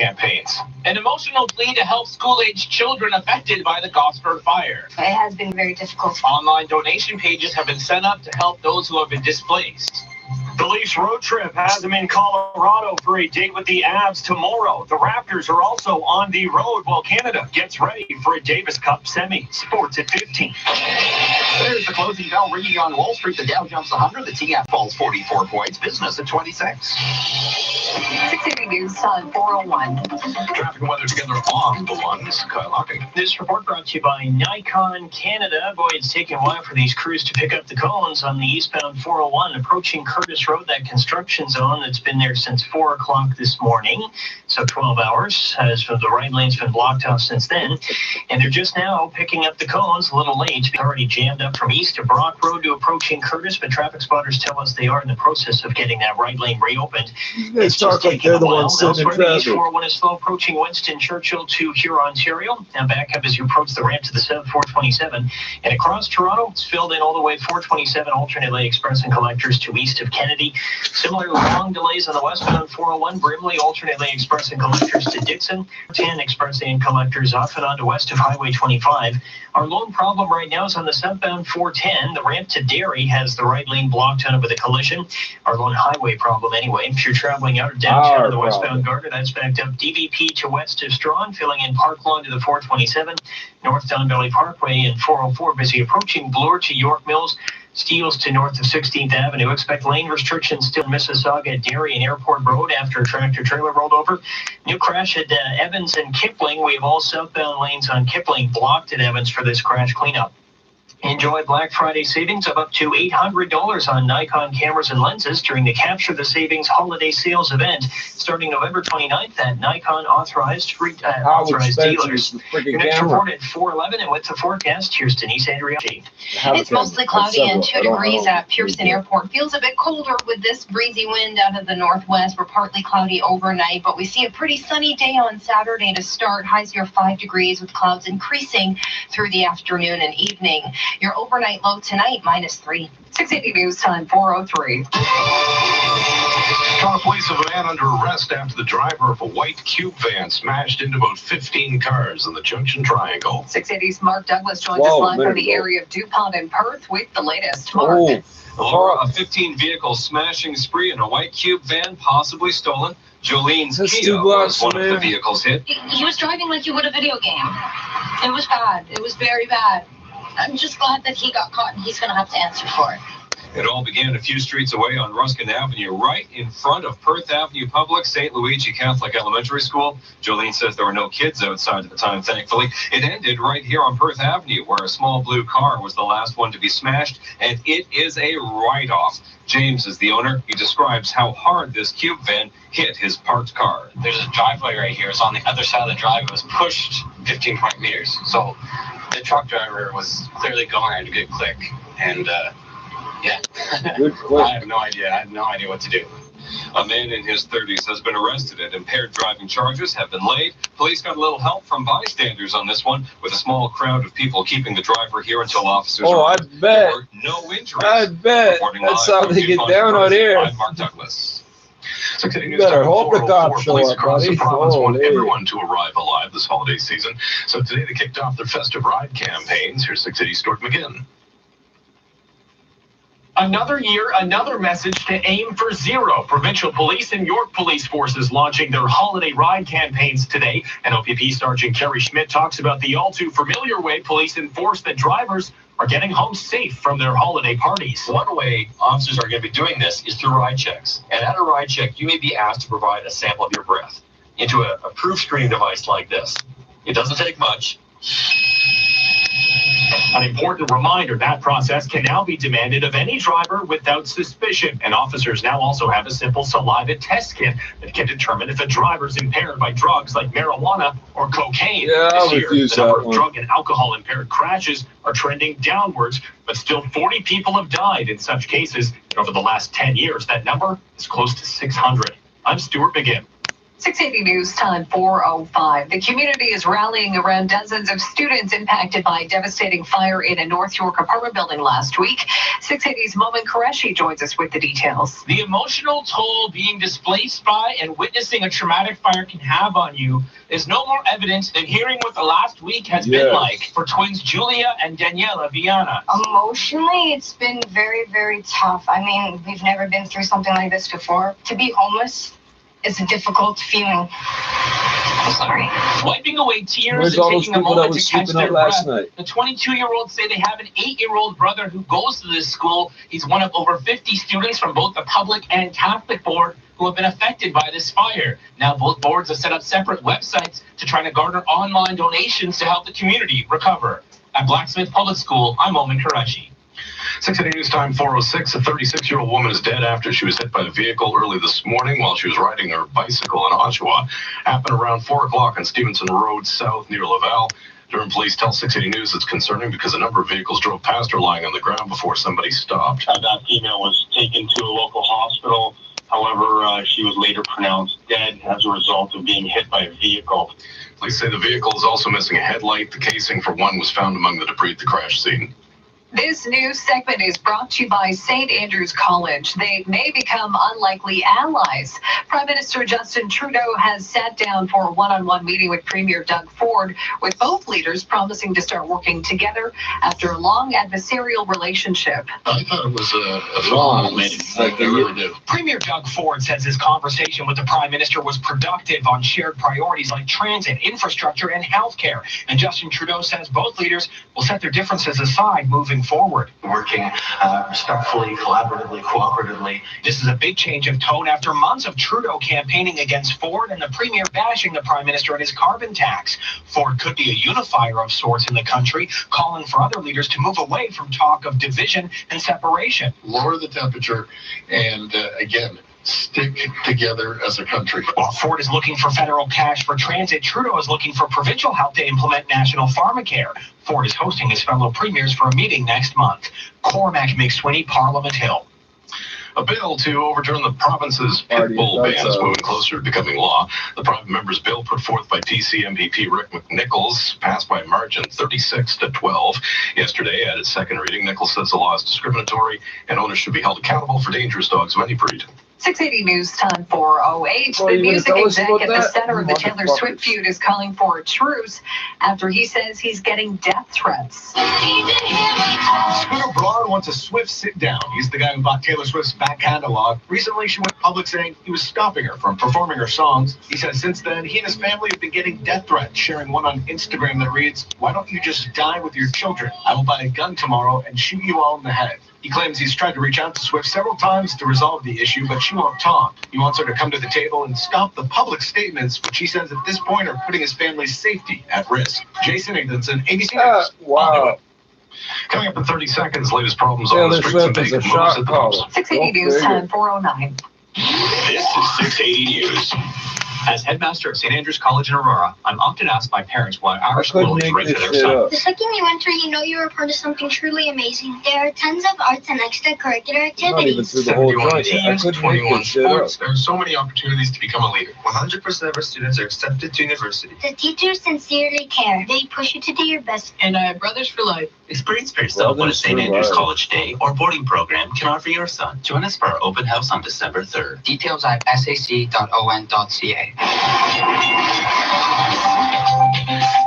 campaigns. An emotional plea to help school-aged children affected by the Gosford fire. It has been very difficult. Online donation pages have been set up to help those who have been displaced. The Leafs road trip has them in Colorado for a date with the Avs tomorrow. The Raptors are also on the road while Canada gets ready for a Davis Cup semi. Sports at 15. There's the closing bell ringing on Wall Street. The Dow jumps 100. The TF falls 44 points. Business at 26. 680 News Time 401. Traffic and weather together on the ones. Kyle Hocking. This report brought to you by Nikon Canada. Boy, it's taken a while for these crews to pick up the cones on the eastbound 401 approaching Curtis Road, that construction zone that's been there since 4 o'clock this morning. So 12 hours as the right lane's been blocked off since then. And they're just now picking up the cones a little late. Already jammed up from east of Brock Road to approaching Curtis, but traffic spotters tell us they are in the process of getting that right lane reopened. It's just taking a while. Elsewhere, the east 401 is slow approaching Winston Churchill to Huron, Ontario. Now back up as you approach the ramp to the 427. And across Toronto, it's filled in all the way 427 alternate lane express and collectors to east of Kennedy. Similar long delays on the westbound 401, Brimley alternate lane express and collectors to Dixon. 10 express and collectors off and on to west of Highway 25. Our lone problem right now is on the southbound 410. The ramp to Derry has the right lane blocked out with a collision. Our lone highway problem anyway. If you're traveling out of downtown to the westbound Gardner, that's backed up DVP to west of Strawn, filling in Park Lawn to the 427. North Don Valley Parkway and 404 busy approaching Bloor to York Mills. Steeles to north of 16th Avenue. Expect lane restrictions still in Mississauga at Derry and Airport Road after a tractor trailer rolled over. New crash at Evans and Kipling. We have all southbound lanes on Kipling blocked at Evans for this crash cleanup. Enjoy Black Friday savings of up to $800 on Nikon cameras and lenses during the Capture the Savings Holiday Sales event starting November 29th at Nikon authorized dealers. Your next report at 4:11 and with the forecast, here's Denise Andriachi. It's mostly cloudy and 2 degrees at Pearson Airport. Feels a bit colder with this breezy wind out of the northwest. We're partly cloudy overnight, but we see a pretty sunny day on Saturday to start. Highs near 5 degrees with clouds increasing through the afternoon and evening. Your overnight low tonight, -3. 680 News Time 4:03. Toronto police have a man under arrest after the driver of a white cube van smashed into about 15 cars in the Junction Triangle. 680's Mark Douglas joins us live from the area of DuPont and Perth with the latest. Mark. Laura, a 15-vehicle smashing spree in a white cube van, possibly stolen. Jolene's Kia was one of the vehicles hit. He was driving like you would a video game. It was bad. It was very bad. I'm just glad that he got caught and he's going to have to answer for it. It all began a few streets away on Ruskin Avenue, right in front of Perth Avenue Public St. Luigi Catholic Elementary School. Jolene says there were no kids outside at the time, thankfully. It ended right here on Perth Avenue, where a small blue car was the last one to be smashed, and it is a write-off. James is the owner. He describes how hard this cube van hit his parked car. There's a driveway right here. It's on the other side of the driveway. It was pushed 15 meters. So the truck driver was clearly going at a good click. And, yeah, I have no idea. I had no idea what to do. A man in his 30s has been arrested and impaired driving charges have been laid. Police got a little help from bystanders on this one, with a small crowd of people keeping the driver here until officers arrived. I bet. There were no injuries. I bet. That's how they get down out here. I'm Mark Douglas. You better hope the cops show up, across buddy. the province want everyone to arrive alive this holiday season. So today they kicked off their festive ride campaigns. Here's 680 Stuart McGinn. Another year, another message to aim for zero. Provincial Police and York Police Forces launching their holiday ride campaigns today. And OPP Sergeant Kerry Schmidt talks about the all too familiar way police enforce that drivers are getting home safe from their holiday parties. One way officers are going to be doing this is through ride checks. And at a ride check, you may be asked to provide a sample of your breath into a proof screening device like this. It doesn't take much. An important reminder, that process can now be demanded of any driver without suspicion. And officers now also have a simple saliva test kit that can determine if a driver's impaired by drugs like marijuana or cocaine. This year, the number of drug and alcohol impaired crashes are trending downwards, but still 40 people have died in such cases. And over the last 10 years, that number is close to 600. I'm Stuart McGinn. 680 News Time 4:05. The community is rallying around dozens of students impacted by a devastating fire in a North York apartment building last week. 680's Momin Qureshi joins us with the details. The emotional toll being displaced by and witnessing a traumatic fire can have on you is no more evident than hearing what the last week has been like for twins Julia and Daniela Viana. Emotionally, it's been very, very tough. I mean, we've never been through something like this before. To be homeless, it's a difficult feeling. I'm sorry. Wiping away tears and taking a moment to catch their breath. The 22-year-olds say they have an 8-year-old brother who goes to this school. He's one of over 50 students from both the public and Catholic board who have been affected by this fire. Now both boards have set up separate websites to try to garner online donations to help the community recover. At Blacksmith Public School, I'm Momin Qureshi. 680 News Time 4:06. A 36-year-old woman is dead after she was hit by a vehicle early this morning while she was riding her bicycle in Oshawa. Happened around 4 o'clock on Stevenson Road South near Laval. Durham police tell 680 News it's concerning because a number of vehicles drove past her lying on the ground before somebody stopped. That female was taken to a local hospital. However, she was later pronounced dead as a result of being hit by a vehicle. Police say the vehicle is also missing a headlight. The casing for one was found among the debris at the crash scene. This news segment is brought to you by St. Andrews College. They may become unlikely allies. Prime Minister Justin Trudeau has sat down for a one-on-one meeting with Premier Doug Ford, with both leaders promising to start working together after a long adversarial relationship. I thought it was a phenomenal meeting. I really do. Premier Doug Ford says his conversation with the Prime Minister was productive on shared priorities like transit, infrastructure, and healthcare. And Justin Trudeau says both leaders will set their differences aside moving forward. Working respectfully, collaboratively, cooperatively. This is a big change of tone after months of Trudeau campaigning against Ford and the Premier bashing the Prime Minister and his carbon tax. Ford could be a unifier of sorts in the country, calling for other leaders to move away from talk of division and separation. Lower the temperature and, again, stick together as a country. While Ford is looking for federal cash for transit, Trudeau is looking for provincial help to implement national pharmacare. Ford is hosting his fellow premiers for a meeting next month. Cormac McSweeney, Parliament Hill. A bill to overturn the province's pit bull ban is moving closer to becoming law. The private member's bill put forth by PC MPP Rick McNichols passed by a margin 36-12 yesterday at its second reading. Nichols says the law is discriminatory and owners should be held accountable for dangerous dogs of any breed. 680 News Time 4:08. The music exec at the center of the Taylor Swift feud is calling for a truce after he says he's getting death threats. Scooter Braun wants a swift sit down. He's the guy who bought Taylor Swift's back catalog. Recently, she went public saying he was stopping her from performing her songs. He says since then, he and his family have been getting death threats, sharing one on Instagram that reads, "Why don't you just die with your children? I will buy a gun tomorrow and shoot you all in the head." He claims he's tried to reach out to Swift several times to resolve the issue, but she won't talk. He wants her to come to the table and stop the public statements, which he says at this point are putting his family's safety at risk. Jason Ignason, ABC News. Wow. Coming up in 30 seconds, latest problems on the streets of Vegas. 680 News Time 4:09. This is 680 News. As headmaster of St. Andrews College in Aurora, I'm often asked by parents why our school is rated their son. The second you enter, you know you're a part of something truly amazing. There are tons of arts and extracurricular activities. 71 teams, 21 sports. There are so many opportunities to become a leader. 100% of our students are accepted to university. The teachers sincerely care. They push you to do your best. And I have Brothers for Life. Experience for yourself what a St. Andrews College Day or boarding program can offer your son. Join us for our open house on December 3rd. Details at sac.on.ca.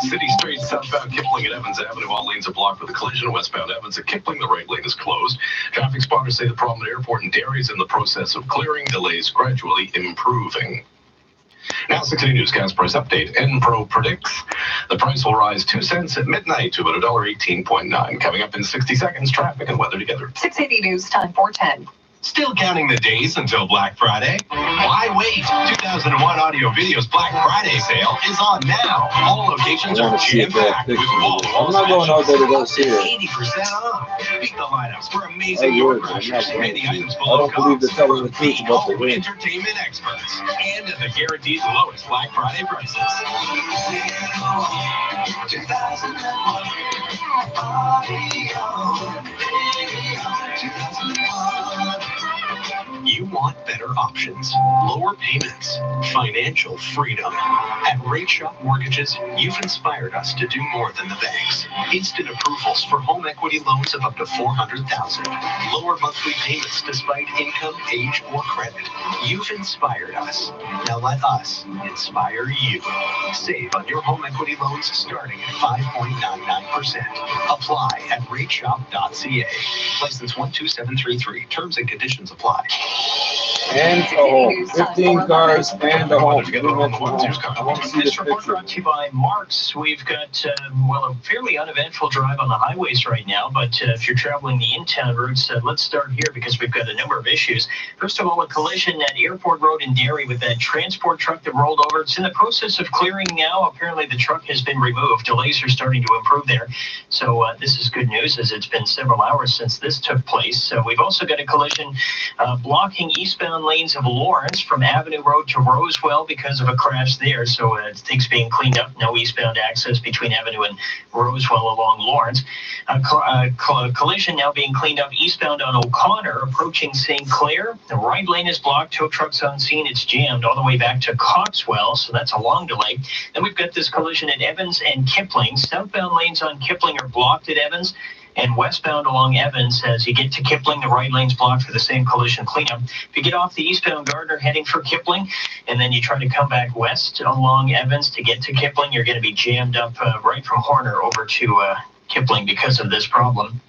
City Street, southbound Kipling at Evans Avenue. All lanes are blocked with a collision. Westbound Evans at Kipling, the right lane is closed. Traffic spotters say the problem at Airport and Derry is in the process of clearing. Delays gradually improving. Now, 680 News gas price update. Enpro predicts the price will rise 2 cents at midnight to about $1.18.9. Coming up in 60 seconds, traffic and weather together. 680 News Time 4:10. Still counting the days until Black Friday? Why wait? 2001 Audio Video's Black Friday sale is on now. All locations are jam-packed with wall-to-wall. I'm not going out there to go see it. 80% off. Beat the lineups for amazing yard rushers. Many items below I don't believe they're telling the truth about the win. Entertainment experts. And at the guaranteed lowest Black Friday prices. 2001 Audio. 2001. You want better options, lower payments, financial freedom. At Rate Shop Mortgages, you've inspired us to do more than the banks. Instant approvals for home equity loans of up to $400,000. Lower monthly payments despite income, age, or credit. You've inspired us. Now let us inspire you. Save on your home equity loans starting at 5.99%. Apply at rateshop.ca. License 12733. Terms and conditions apply. And a home. 15 cars and a home. Together on the One News I want to see This the report picture. brought to you by Marks. We've got, a fairly uneventful drive on the highways right now, but if you're traveling the in-town routes, let's start here because we've got a number of issues. First of all, a collision at Airport Road in Derry with that transport truck that rolled over. It's in the process of clearing now. Apparently the truck has been removed. Delays are starting to improve there. So this is good news as it's been several hours since this took place. We've also got a collision blocking eastbound lanes of Lawrence from Avenue Road to Rosewell because of a crash there. So things being cleaned up. No eastbound access between Avenue and Rosewell along Lawrence. Collision now being cleaned up eastbound on O'Connor approaching St. Clair. The right lane is blocked. Tow trucks on scene. It's jammed all the way back to Coxwell. So that's a long delay. Then we've got this collision at Evans and Kipling. Southbound lanes on Kipling are blocked at Evans. And westbound along Evans, as you get to Kipling, the right lane's blocked for the same collision cleanup. If you get off the eastbound Gardner heading for Kipling, and then you try to come back west along Evans to get to Kipling, you're going to be jammed up right from Horner over to Kipling because of this problem.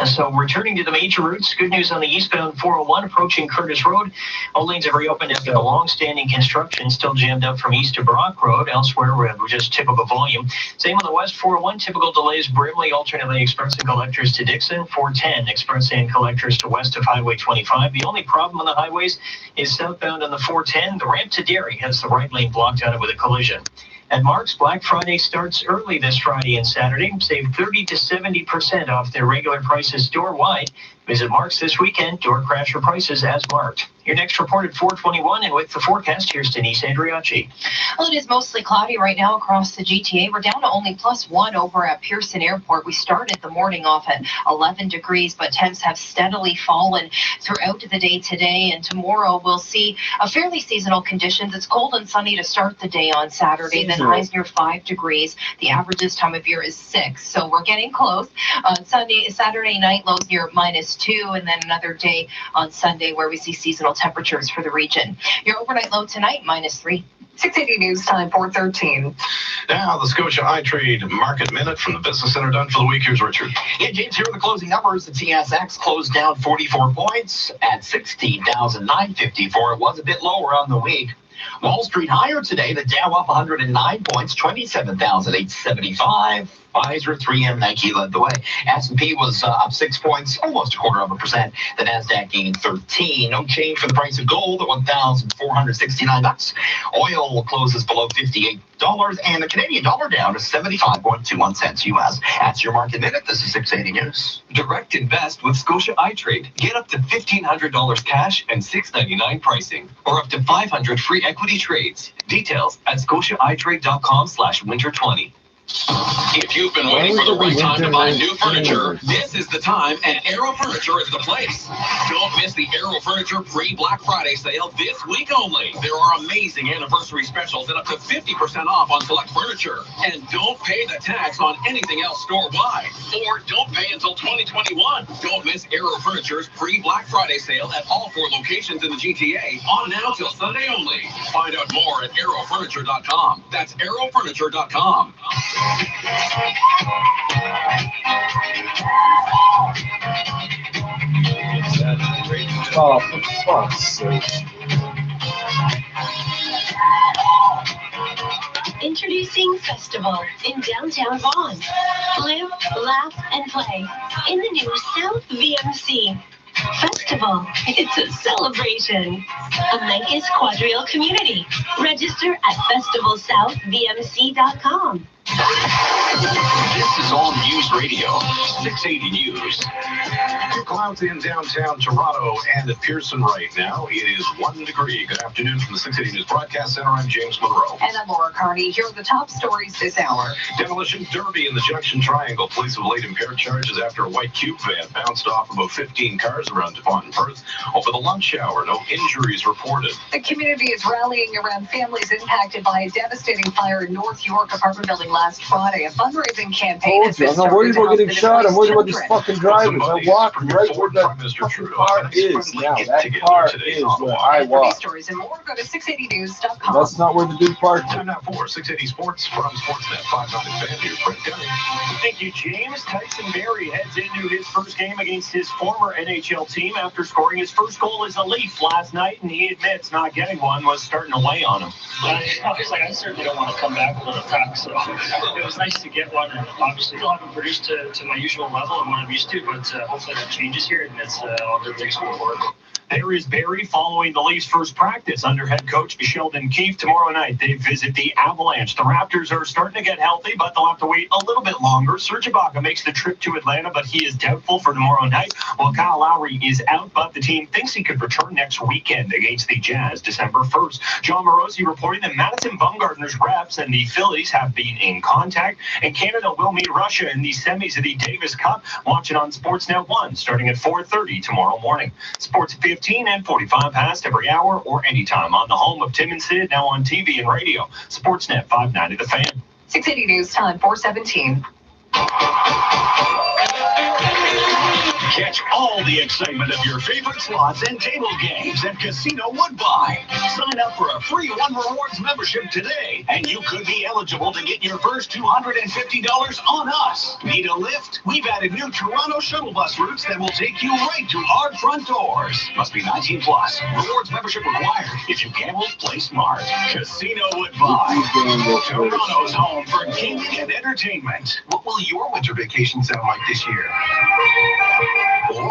So returning to the major routes, good news on the eastbound 401 approaching Curtis Road. All lanes have reopened after the long-standing construction, still jammed up from east to Brock Road. Elsewhere, we're just typical volume. Same on the west 401, typical delays, Brimley alternately express and collectors to Dixon, 410 express and collectors to west of Highway 25. The only problem on the highways is southbound on the 410. The ramp to Derry has the right lane blocked out with a collision. At Marks, Black Friday starts early this Friday and Saturday. Save 30 to 70% off their regular prices store-wide. Visit Marks this weekend. Door crasher prices as marked. Your next report at 4:21, and with the forecast, here's Denise Andriacci. Well, it is mostly cloudy right now across the GTA. We're down to only +1 over at Pearson Airport. We started the morning off at 11 degrees, but temps have steadily fallen throughout the day today. And tomorrow we'll see a fairly seasonal conditions. It's cold and sunny to start the day on Saturday, then highs near 5 degrees. The average this time of year is 6, so we're getting close. Saturday night, lows near -2, and then another day on Sunday where we see seasonal temperatures for the region. Your overnight low tonight, -3. 680 News Time, 4:13. Now, the Scotia iTrade Market Minute from the Business Center done for the week. Here's Richard. Yeah, James, here are the closing numbers. The TSX closed down 44 points at 16,954. It was a bit lower on the week. Wall Street higher today. The Dow up 109 points, 27,875. Pfizer, 3M, Nike led the way. S&P was up 6 points, almost 0.25%. The Nasdaq gained 13. No change for the price of gold at $1,469. Oil closes below $58, and the Canadian dollar down to 75.21 cents U.S. That's your Market Minute. This is 680 News. Direct invest with Scotia iTrade. Get up to $1,500 cash and $6.99 pricing, or up to 500 free equity trades. Details at scotiaitrade.com/winter20. If you've been waiting for the right time to buy new furniture, this is the time, and Aero Furniture is the place. Don't miss the Aero Furniture pre-Black Friday sale this week only. There are amazing anniversary specials and up to 50% off on select furniture. And don't pay the tax on anything else store-wide. Or don't pay until 2021. Don't miss Aero Furniture's pre-Black Friday sale at all 4 locations in the GTA, on now till Sunday only. Find out more at aerofurniture.com. That's aerofurniture.com. Oh, for fuck's sake. Introducing Festival in downtown Vaughan. Live, laugh, and play in the new South VMC. Festival, it's a celebration. A Menkes Quadrille community. Register at festivalsouthvmc.com. This is All News Radio, 680 News. Clouds in downtown Toronto and at Pearson right now. It is 1 degree. Good afternoon from the 680 News Broadcast Center. I'm James Monroe. And I'm Laura Carney. Here are the top stories this hour. Demolition derby in the Junction Triangle. Police have laid impaired charges after a white cube van bounced off about 15 cars around DuPont and Perth over the lunch hour. No injuries reported. The community is rallying around families impacted by a devastating fire in North York apartment building last Friday. A fundraising campaign has been I'm not worried about getting shot. I'm worried about these fucking drivers. I walk right where that fucking car is now. That car is where I walk. Stories and more, go to 680news.com. That's not where the dude parked. Time now for 680 Sports from Sportsnet 590 Fan. Here's Brett Gunning. Thank you, James. Tyson Barrie heads into his first game against his former NHL team after scoring his first goal as a Leaf last night, and he admits not getting one was starting to weigh on him. I certainly don't want to come back with an attack, so it was nice to get one, and obviously still haven't produced to my usual level and what I'm used to, but hopefully that changes here, and it's all good things going forward. There is Barrie following the Leafs' first practice under head coach Sheldon Keefe. Tomorrow night, they visit the Avalanche. The Raptors are starting to get healthy, but they'll have to wait a little bit longer. Serge Ibaka makes the trip to Atlanta, but he is doubtful for tomorrow night, while Kyle Lowry is out, but the team thinks he could return next weekend against the Jazz, December 1st. John Morosi reporting that Madison Bumgarner's reps and the Phillies have been in contact, and Canada will meet Russia in the semis of the Davis Cup. Watch it on Sportsnet 1, starting at 4:30 tomorrow morning. Sports 15 and 45 past every hour or anytime on the home of Tim and Sid, now on TV and radio. Sportsnet 590 The Fan. 680 News Time, 4:17. Catch all the excitement of your favorite slots and table games at Casino Woodbine. Sign up for a free One Rewards membership today, and you could be eligible to get your first $250 on us. Need a lift? We've added new Toronto shuttle bus routes that will take you right to our front doors. Must be 19 plus. Rewards membership required. If you gamble, play smart. Casino Woodbine. Toronto's home for gaming and entertainment. What will your winter vacation sound like this year? Or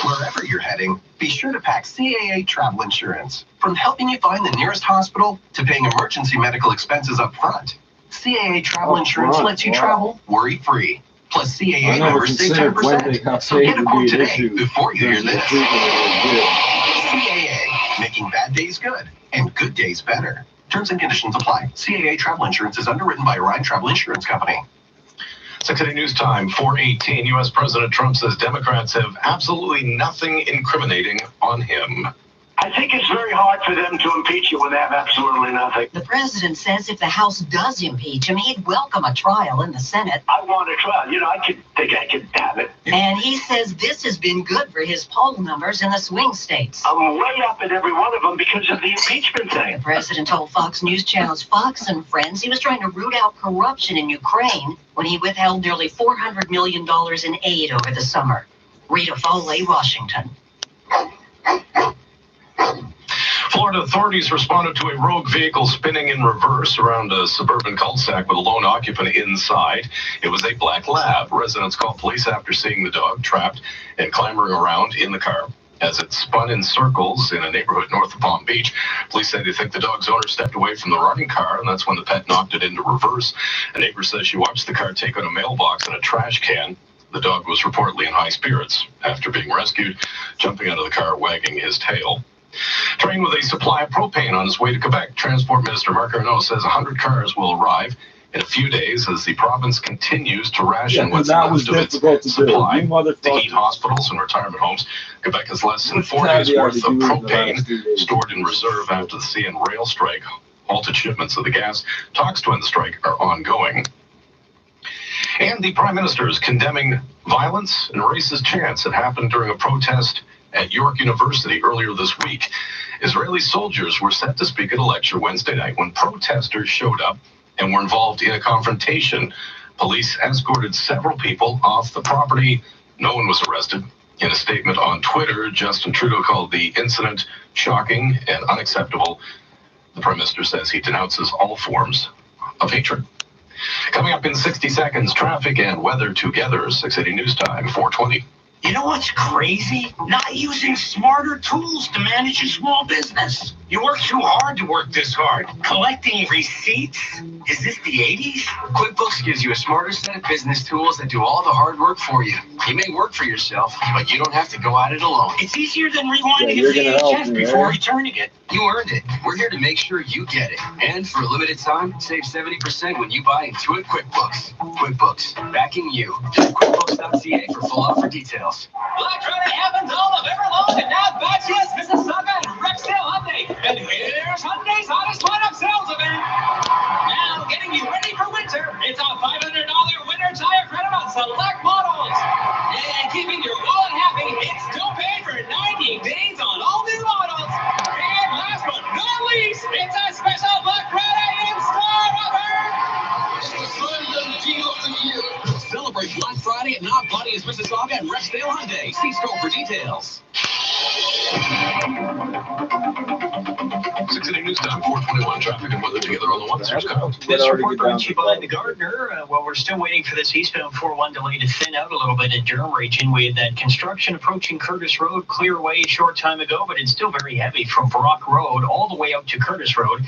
wherever you're heading, be sure to pack CAA travel insurance. From helping you find the nearest hospital to paying emergency medical expenses up front, CAA travel insurance lets you travel worry-free. Plus, CAA members save 10%. So get a quote today before you hear this. CAA, making bad days good and good days better. Terms and conditions apply. CAA travel insurance is underwritten by Orion Travel Insurance Company. 680 News Time, 4:18. U.S. President Trump says Democrats have absolutely nothing incriminating on him. I think it's very hard for them to impeach you when they have absolutely nothing. The president says if the House does impeach him, he'd welcome a trial in the Senate. I want a trial. I think I could have it. And he says this has been good for his poll numbers in the swing states. I'm way up in every one of them because of the impeachment thing. The president told Fox News Channel's Fox and Friends he was trying to root out corruption in Ukraine when he withheld nearly $400 million in aid over the summer. Rita Foley, Washington. Florida authorities responded to a rogue vehicle spinning in reverse around a suburban cul-de-sac with a lone occupant inside. It was a black lab. Residents called police after seeing the dog trapped and clambering around in the car as it spun in circles in a neighborhood north of Palm Beach. Police said they think the dog's owner stepped away from the running car, and that's when the pet knocked it into reverse. A neighbor says she watched the car take out a mailbox and a trash can. The dog was reportedly in high spirits after being rescued, jumping out of the car, wagging his tail. Train with a supply of propane on his way to Quebec. Transport Minister Marc Garneau says 100 cars will arrive in a few days as the province continues to ration what's left of its supply to heat hospitals and retirement homes. Quebec has less than 4 days worth of propane stored in reserve after the CN rail strike halted shipments of the gas. Talks to end the strike are ongoing. And the Prime Minister is condemning violence and racist chants that happened during a protest at York University earlier this week. Israeli soldiers were set to speak at a lecture Wednesday night when protesters showed up and were involved in a confrontation. Police escorted several people off the property. No one was arrested. In a statement on Twitter, Justin Trudeau called the incident shocking and unacceptable. The Prime Minister says he denounces all forms of hatred. Coming up in 60 seconds, traffic and weather together. 680 News Time, 4:20. You know what's crazy? Not using smarter tools to manage a small business. You work too hard to work this hard. Collecting receipts? Is this the 80s? QuickBooks gives you a smarter set of business tools that do all the hard work for you. You may work for yourself, but you don't have to go at it alone. It's easier than rewinding a VHS before returning it. You earned it. We're here to make sure you get it. And for a limited time, save 70% when you buy Intuit QuickBooks. QuickBooks, backing you. Visit QuickBooks.ca for full offer details. Black Friday happens all of Everlong and now Batches, Mississauga, and Rexdale Hyundai. And here's Hyundai's hottest lineup sales event. Now getting you ready for winter. It's a $500 winter tire credit on select models. And keeping your wallet happy, it's still paid for 90 days on all new models. And last but not least, it's a special Black Friday in-store offer. It's the Sunday deal of the year. Celebrate Black Friday at Not Buddy's Mississauga and Rexdale Hyundai. See store for details. 680 News Time, 421 traffic and weather together on the ones. Here's Kyle. This report brought to you by the Gardner. Well, we're still waiting for this eastbound 401 delay to thin out a little bit in Durham region. We had that construction approaching Curtis Road clear away a short time ago, but it's still very heavy from Brock Road all the way up to Curtis Road.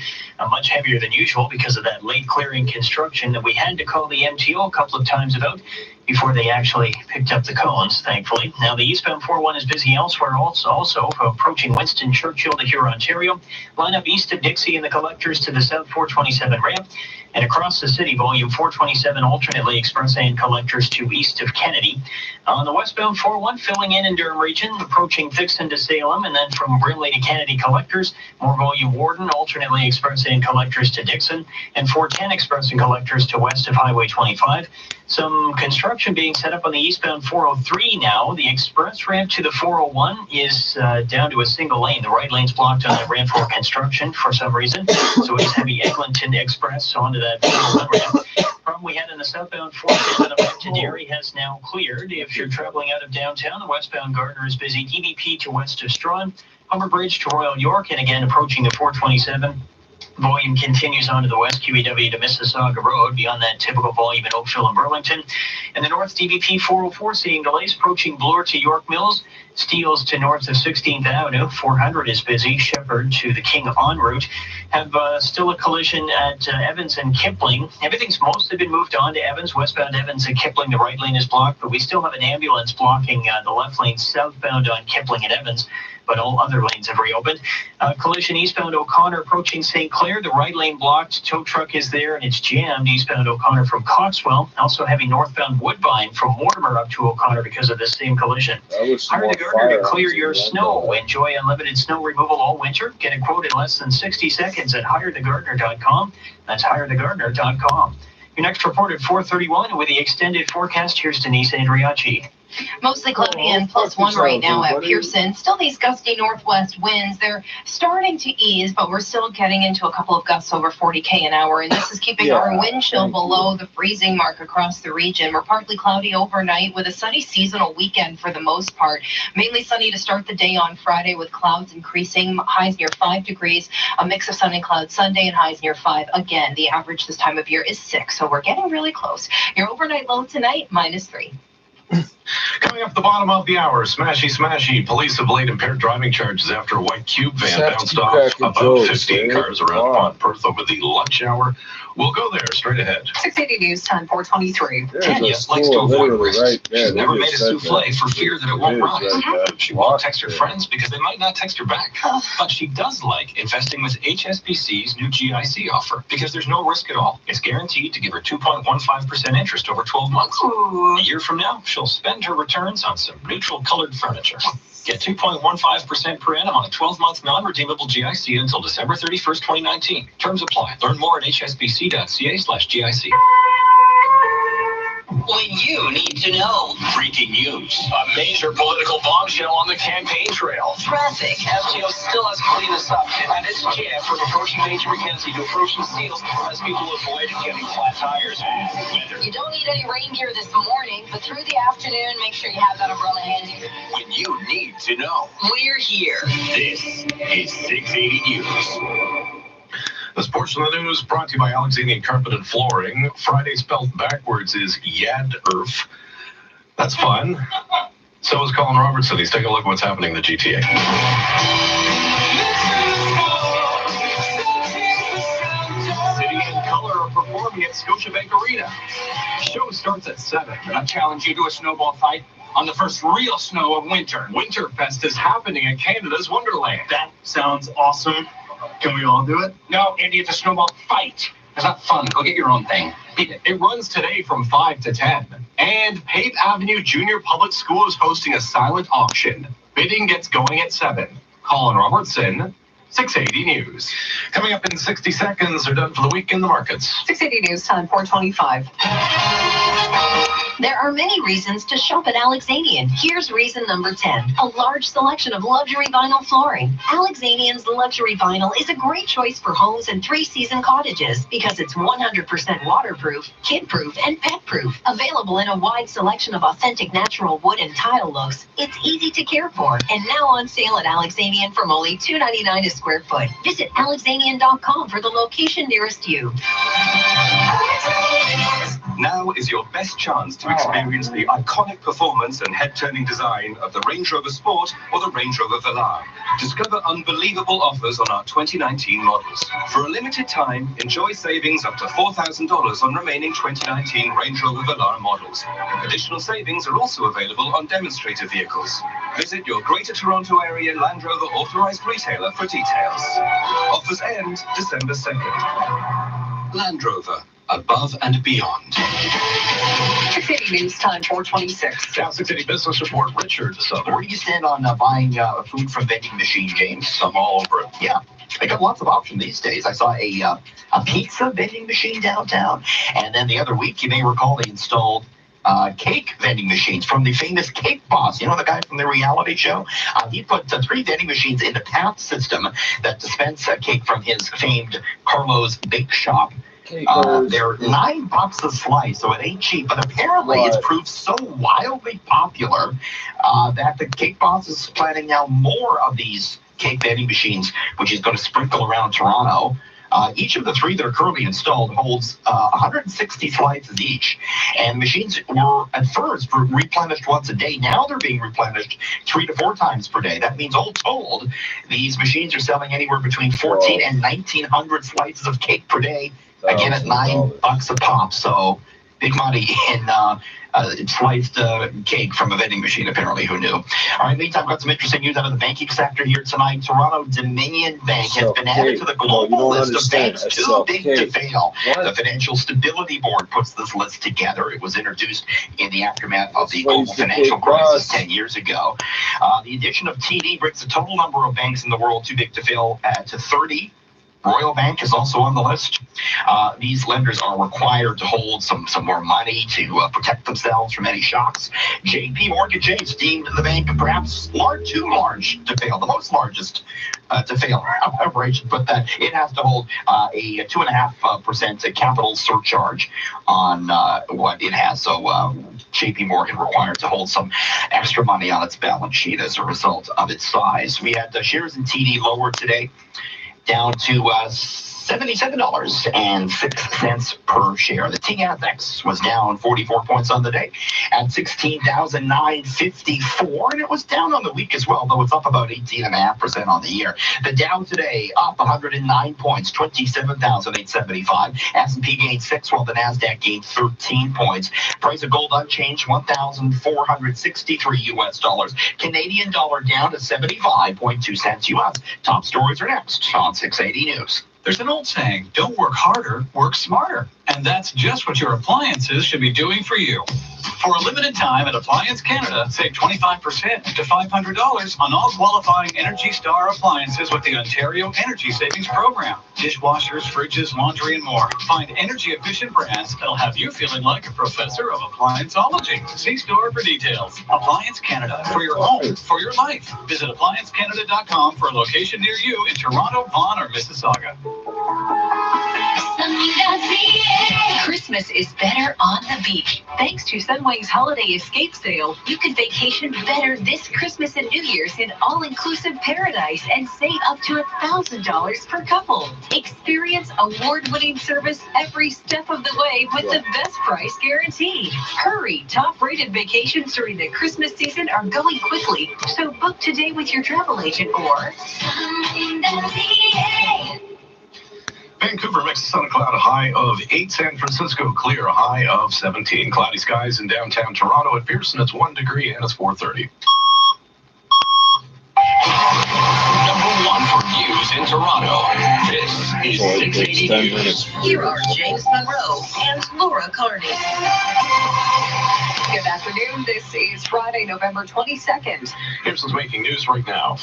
Much heavier than usual because of that late clearing construction that we had to call the MTO a couple of times about before they actually picked up the cones, thankfully. Now, the eastbound 401 is busy elsewhere also approaching Winston Churchill to here, Ontario. Line up east of Dixie and the collectors to the south 427 ramp. And across the city, volume 427 alternately express and collectors to east of Kennedy. On the westbound 401, filling in Durham region, approaching Dixon to Salem, and then from Brimley to Kennedy collectors, more volume Warden, alternately express and collectors to Dixon, and 410 express and collectors to west of Highway 25. Some construction being set up on the eastbound 403 now. The express ramp to the 401 is down to a single lane. The right lane's blocked on that ramp for construction for some reason. So it's heavy Eglinton Express onto that 401 ramp. Problem we had in the southbound 407 up to Derry has now cleared. If you're traveling out of downtown, the westbound Gardner is busy. DVP to west of Strawn, Humber Bridge to Royal York, and again approaching the 427. Volume continues on to the west, QEW to Mississauga Road, beyond that typical volume in Oakville and Burlington. And the north DVP 404 seeing delays approaching Bloor to York Mills, Steeles to north of 16th Avenue. 400 is busy, Shepherd to the King en route. Have still a collision at Evans and Kipling. Everything's mostly been moved on to Evans, westbound Evans and Kipling. The right lane is blocked, but we still have an ambulance blocking the left lane southbound on Kipling and Evans. But all other lanes have reopened. Collision eastbound O'Connor approaching St. Clair. The right lane blocked. Tow truck is there and it's jammed eastbound O'Connor from Coxwell. Also heavy northbound Woodbine from Mortimer up to O'Connor because of this same collision. Hire the Gardner to clear your snow. Enjoy unlimited snow removal all winter. Get a quote in less than 60 seconds at hirethegardner.com. That's hirethegardner.com. Your next report at 4:31 with the extended forecast. Here's Denise Andriacci. Mostly cloudy and +1 right now at Pearson. Still these gusty northwest winds. They're starting to ease, but we're still getting into a couple of gusts over 40 an hour. And this is keeping our wind chill below the freezing mark across the region. We're partly cloudy overnight with a sunny seasonal weekend for the most part. Mainly sunny to start the day on Friday with clouds increasing. Highs near 5 degrees. A mix of sun and clouds Sunday and highs near 5. Again, the average this time of year is 6. So we're getting really close. Your overnight low tonight, -3. Coming up the bottom of the hour, smashy. Police have laid impaired driving charges after a white cube van bounced off about 15 cars around Pont Perth over the lunch hour. We'll go there straight ahead. 680 News Time, 423. Tanya likes to avoid risks. She's never made a souffle for fear that it won't rise. She won't text her friends because they might not text her back. But she does like investing with HSBC's new GIC offer because there's no risk at all. It's guaranteed to give her 2.15% interest over 12 months. A year from now, she'll spend her returns on some neutral colored furniture. Get 2.15% per annum on a 12-month non-redeemable GIC until December 31st, 2019. Terms apply. Learn more at hsbc.ca/GIC. When you need to know. Breaking news. A major political bombshell on the campaign trail. Traffic. FTO still has cleaned this up, and it's jammed from approaching Major Mackenzie to approaching Steeles as people avoid getting flat tires. You don't need any rain gear this morning, but through the afternoon, make sure you have that umbrella handy. When you need to know. We're here. This is 680 News. This portion of the news brought to you by Alexanian Carpet and Flooring. Friday spelled backwards is Yad Earth. That's fun. So is Colin Robertson. He's taking a look at what's happening in the GTA. City and Color are performing at Scotiabank Arena. Show starts at 7. I challenge you to a snowball fight on the first real snow of winter. Winterfest is happening at Canada's Wonderland. That sounds awesome. Can we all do it? No, Andy, it's a snowball fight. It's not fun. Go get your own thing. Beat it. It runs today from 5 to 10. And Pape Avenue Junior Public School is hosting a silent auction. Bidding gets going at 7. Colin Robertson, 680 News. Coming up in 60 seconds, they're done for the week in the markets. 680 News Time, 425. There are many reasons to shop at Alexanian. Here's reason number 10. A large selection of luxury vinyl flooring. Alexanian's luxury vinyl is a great choice for homes and 3-season cottages because it's 100% waterproof, kid-proof, and pet-proof. Available in a wide selection of authentic natural wood and tile looks, it's easy to care for and now on sale at Alexanian from only $2.99 a square foot. Visit alexanian.com for the location nearest you. Now is your best chance to experience the iconic performance and head-turning design of the Range Rover Sport or the Range Rover Velar. Discover unbelievable offers on our 2019 models. For a limited time, enjoy savings up to $4,000 on remaining 2019 Range Rover Velar models. Additional savings are also available on demonstrator vehicles. Visit your Greater Toronto Area Land Rover authorized retailer for details. Offers end December 2nd. Land Rover. Above and beyond. 680 News Time, 426. Now, 680 Business Report, Richard Southern. Where do you stand on buying food from vending machine, James? I'm all over it. Yeah. They got lots of options these days. I saw a pizza vending machine downtown. And then the other week, you may recall, they installed cake vending machines from the famous Cake Boss. You know the guy from the reality show? He put 3 vending machines in the path system that dispense cake from his famed Carlo's Bake Shop. They're $9 a slice, so it ain't cheap. But apparently, it's proved so wildly popular that the Cake Boss is planning now more of these cake vending machines, which is going to sprinkle around Toronto. Each of the 3 that are currently installed holds 160 slices each. And machines were at first replenished once a day. Now they're being replenished 3 to 4 times per day. That means all told, these machines are selling anywhere between 1,400 and 1,900 slices of cake per day. Again, at $9 a pop. So big money in sliced cake from a vending machine, apparently. Who knew? All right, meantime, got some interesting news out of the banking sector here tonight. Toronto Dominion Bank has been added to the global list of banks too big to fail. The Financial Stability Board puts this list together. It was introduced in the aftermath of the global financial crisis 10 years ago. The addition of TD brings the total number of banks in the world too big to fail to 30. Royal Bank is also on the list. These lenders are required to hold some more money to protect themselves from any shocks. JP Morgan Chase deemed the bank perhaps too large to fail, the most largest to fail. However, I should put that it has to hold a 2.5% capital surcharge on what it has. So JP Morgan required to hold some extra money on its balance sheet as a result of its size. We had shares in TD lower today, down to $77.06 per share. The TSX was down 44 points on the day at 16,954, and it was down on the week as well, though it's up about 18.5% on the year. The Dow today up 109 points, 27,875. S&P gained 6, while the Nasdaq gained 13 points. Price of gold unchanged, $1,463 US. Canadian dollar down to 75.2 cents US. Top stories are next on 680 News. There's an old saying, don't work harder, work smarter. And that's just what your appliances should be doing for you. For a limited time at Appliance Canada, save 25% to $500 on all qualifying Energy Star appliances with the Ontario Energy Savings Program. Dishwashers, fridges, laundry, and more. Find energy-efficient brands that'll have you feeling like a professor of applianceology. See store for details. Appliance Canada, for your home, for your life. Visit appliancecanada.com for a location near you in Toronto, Vaughan, or Mississauga. Christmas Christmas is better on the beach. Thanks to Sunwing's Holiday Escape Sale, you can vacation better this Christmas and New Year's in all-inclusive paradise and save up to $1,000 per couple. Experience award-winning service every step of the way with the best price guarantee. Hurry! Top-rated vacations during the Christmas season are going quickly, so book today with your travel agent or Vancouver, mixed sun and cloud, a high of 8. San Francisco, clear, a high of 17. Cloudy skies in downtown Toronto. At Pearson, it's 1 degree and it's 4:30. Number 1 for news in Toronto. This is 680 News. Here are James Monroe and Laura Carney. Good afternoon. This is Friday, November 22nd. Pearson's making news right now.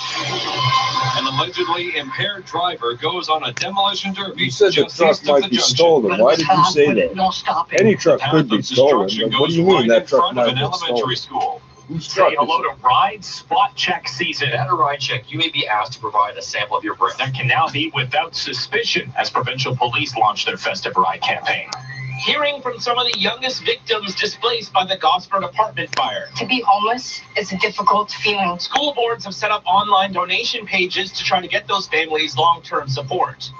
An allegedly impaired driver goes on a demolition derby. You said the truck might be stolen. Why did you say that? Any truck could be stolen. But what do you mean that truck might be stolen? Say hello to Ride Spot Check season. At a ride check, you may be asked to provide a sample of your breath. That can now be without suspicion as provincial police launch their festive ride campaign. Hearing from some of the youngest victims displaced by the Gosford apartment fire. To be homeless is a difficult feeling. School boards have set up online donation pages to try to get those families long-term support.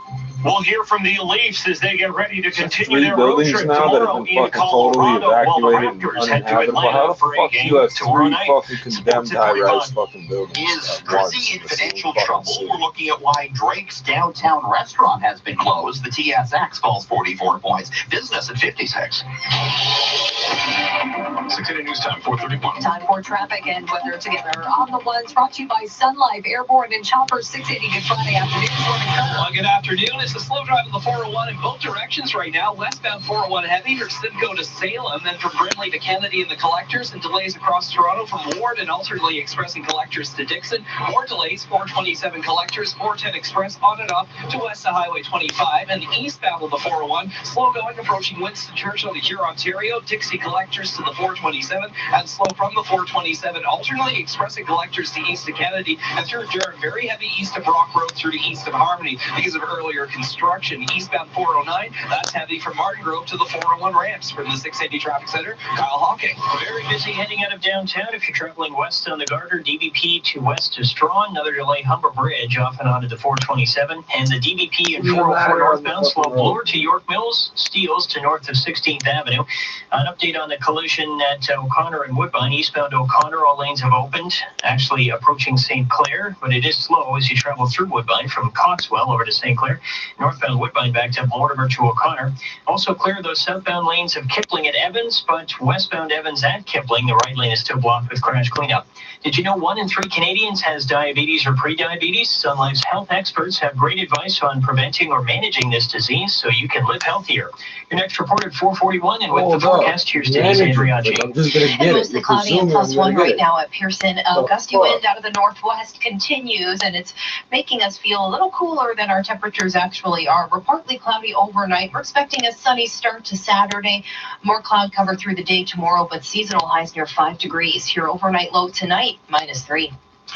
We'll hear from the Leafs as they get ready to continue their road trip now that have tomorrow been in fucking totally Colorado, while the evacuated Raptors and head to uninhabitable. How Atlanta the for a fuck game you have tomorrow 3 night. fucking condemned high-rise fucking buildings? Is Grizzy in financial trouble? We're looking at why Drake's downtown restaurant has been closed. The TSX falls 44 points. Business at 56. 680 News Time, 4:31. Time for traffic and weather together on the ones brought to you by Sun Life, Airborne and Chopper. 680 Good Friday afternoon. Well, good afternoon. It's a slow drive on the 401 in both directions right now. Westbound 401 heavy from Simcoe to Salem, then from Brimley to Kennedy and the collectors, and delays across Toronto from Ward and alternately Express and collectors to Dixon. More delays, 427 collectors, 410 Express on and off to west of Highway 25, and eastbound of the 401, slow going approaching Winston Churchill to Huron, Ontario, Dixie collectors to the 427, and slow from the 427, alternately Express and collectors to east of Kennedy, and through Durham, very heavy east of Brock Road through to east of Harmony because of earlier construction. Eastbound 409, that's heavy from Martin Grove to the 401 ramps. From the 680 Traffic Center, Kyle Hawking. Very busy heading out of downtown. If you're traveling west on the Gardner, DBP to west to Strawn, another delay, Humber Bridge off and onto the 427, and the DBP and 404 northbound, slow Bloor to York Mills, Steeles to north of 16th Avenue. An update on the collision at O'Connor and Woodbine. Eastbound O'Connor, all lanes have opened, actually approaching St. Clair, but it is slow as you travel through Woodbine from Coxwell over to St. Clair. Northbound Woodbine back to Mortimer to O'Connor. Also clear those southbound lanes of Kipling at Evans, but westbound Evans at Kipling, the right lane is still blocked with crash cleanup. Did you know 1 in 3 Canadians has diabetes or pre-diabetes? Sun Life's health experts have great advice on preventing or managing this disease so you can live healthier. Your next report at 4:41, and with the forecast, here's today's Andrea G. I'm just going to get it. Mostly cloudy and +1 right now at Pearson. A gusty wind out of the northwest continues, and it's making us feel a little cooler than our temperatures actually are. We're partly cloudy overnight. We're expecting a sunny start to Saturday. More cloud cover through the day tomorrow, but seasonal highs near 5 degrees. Your overnight low tonight, -3.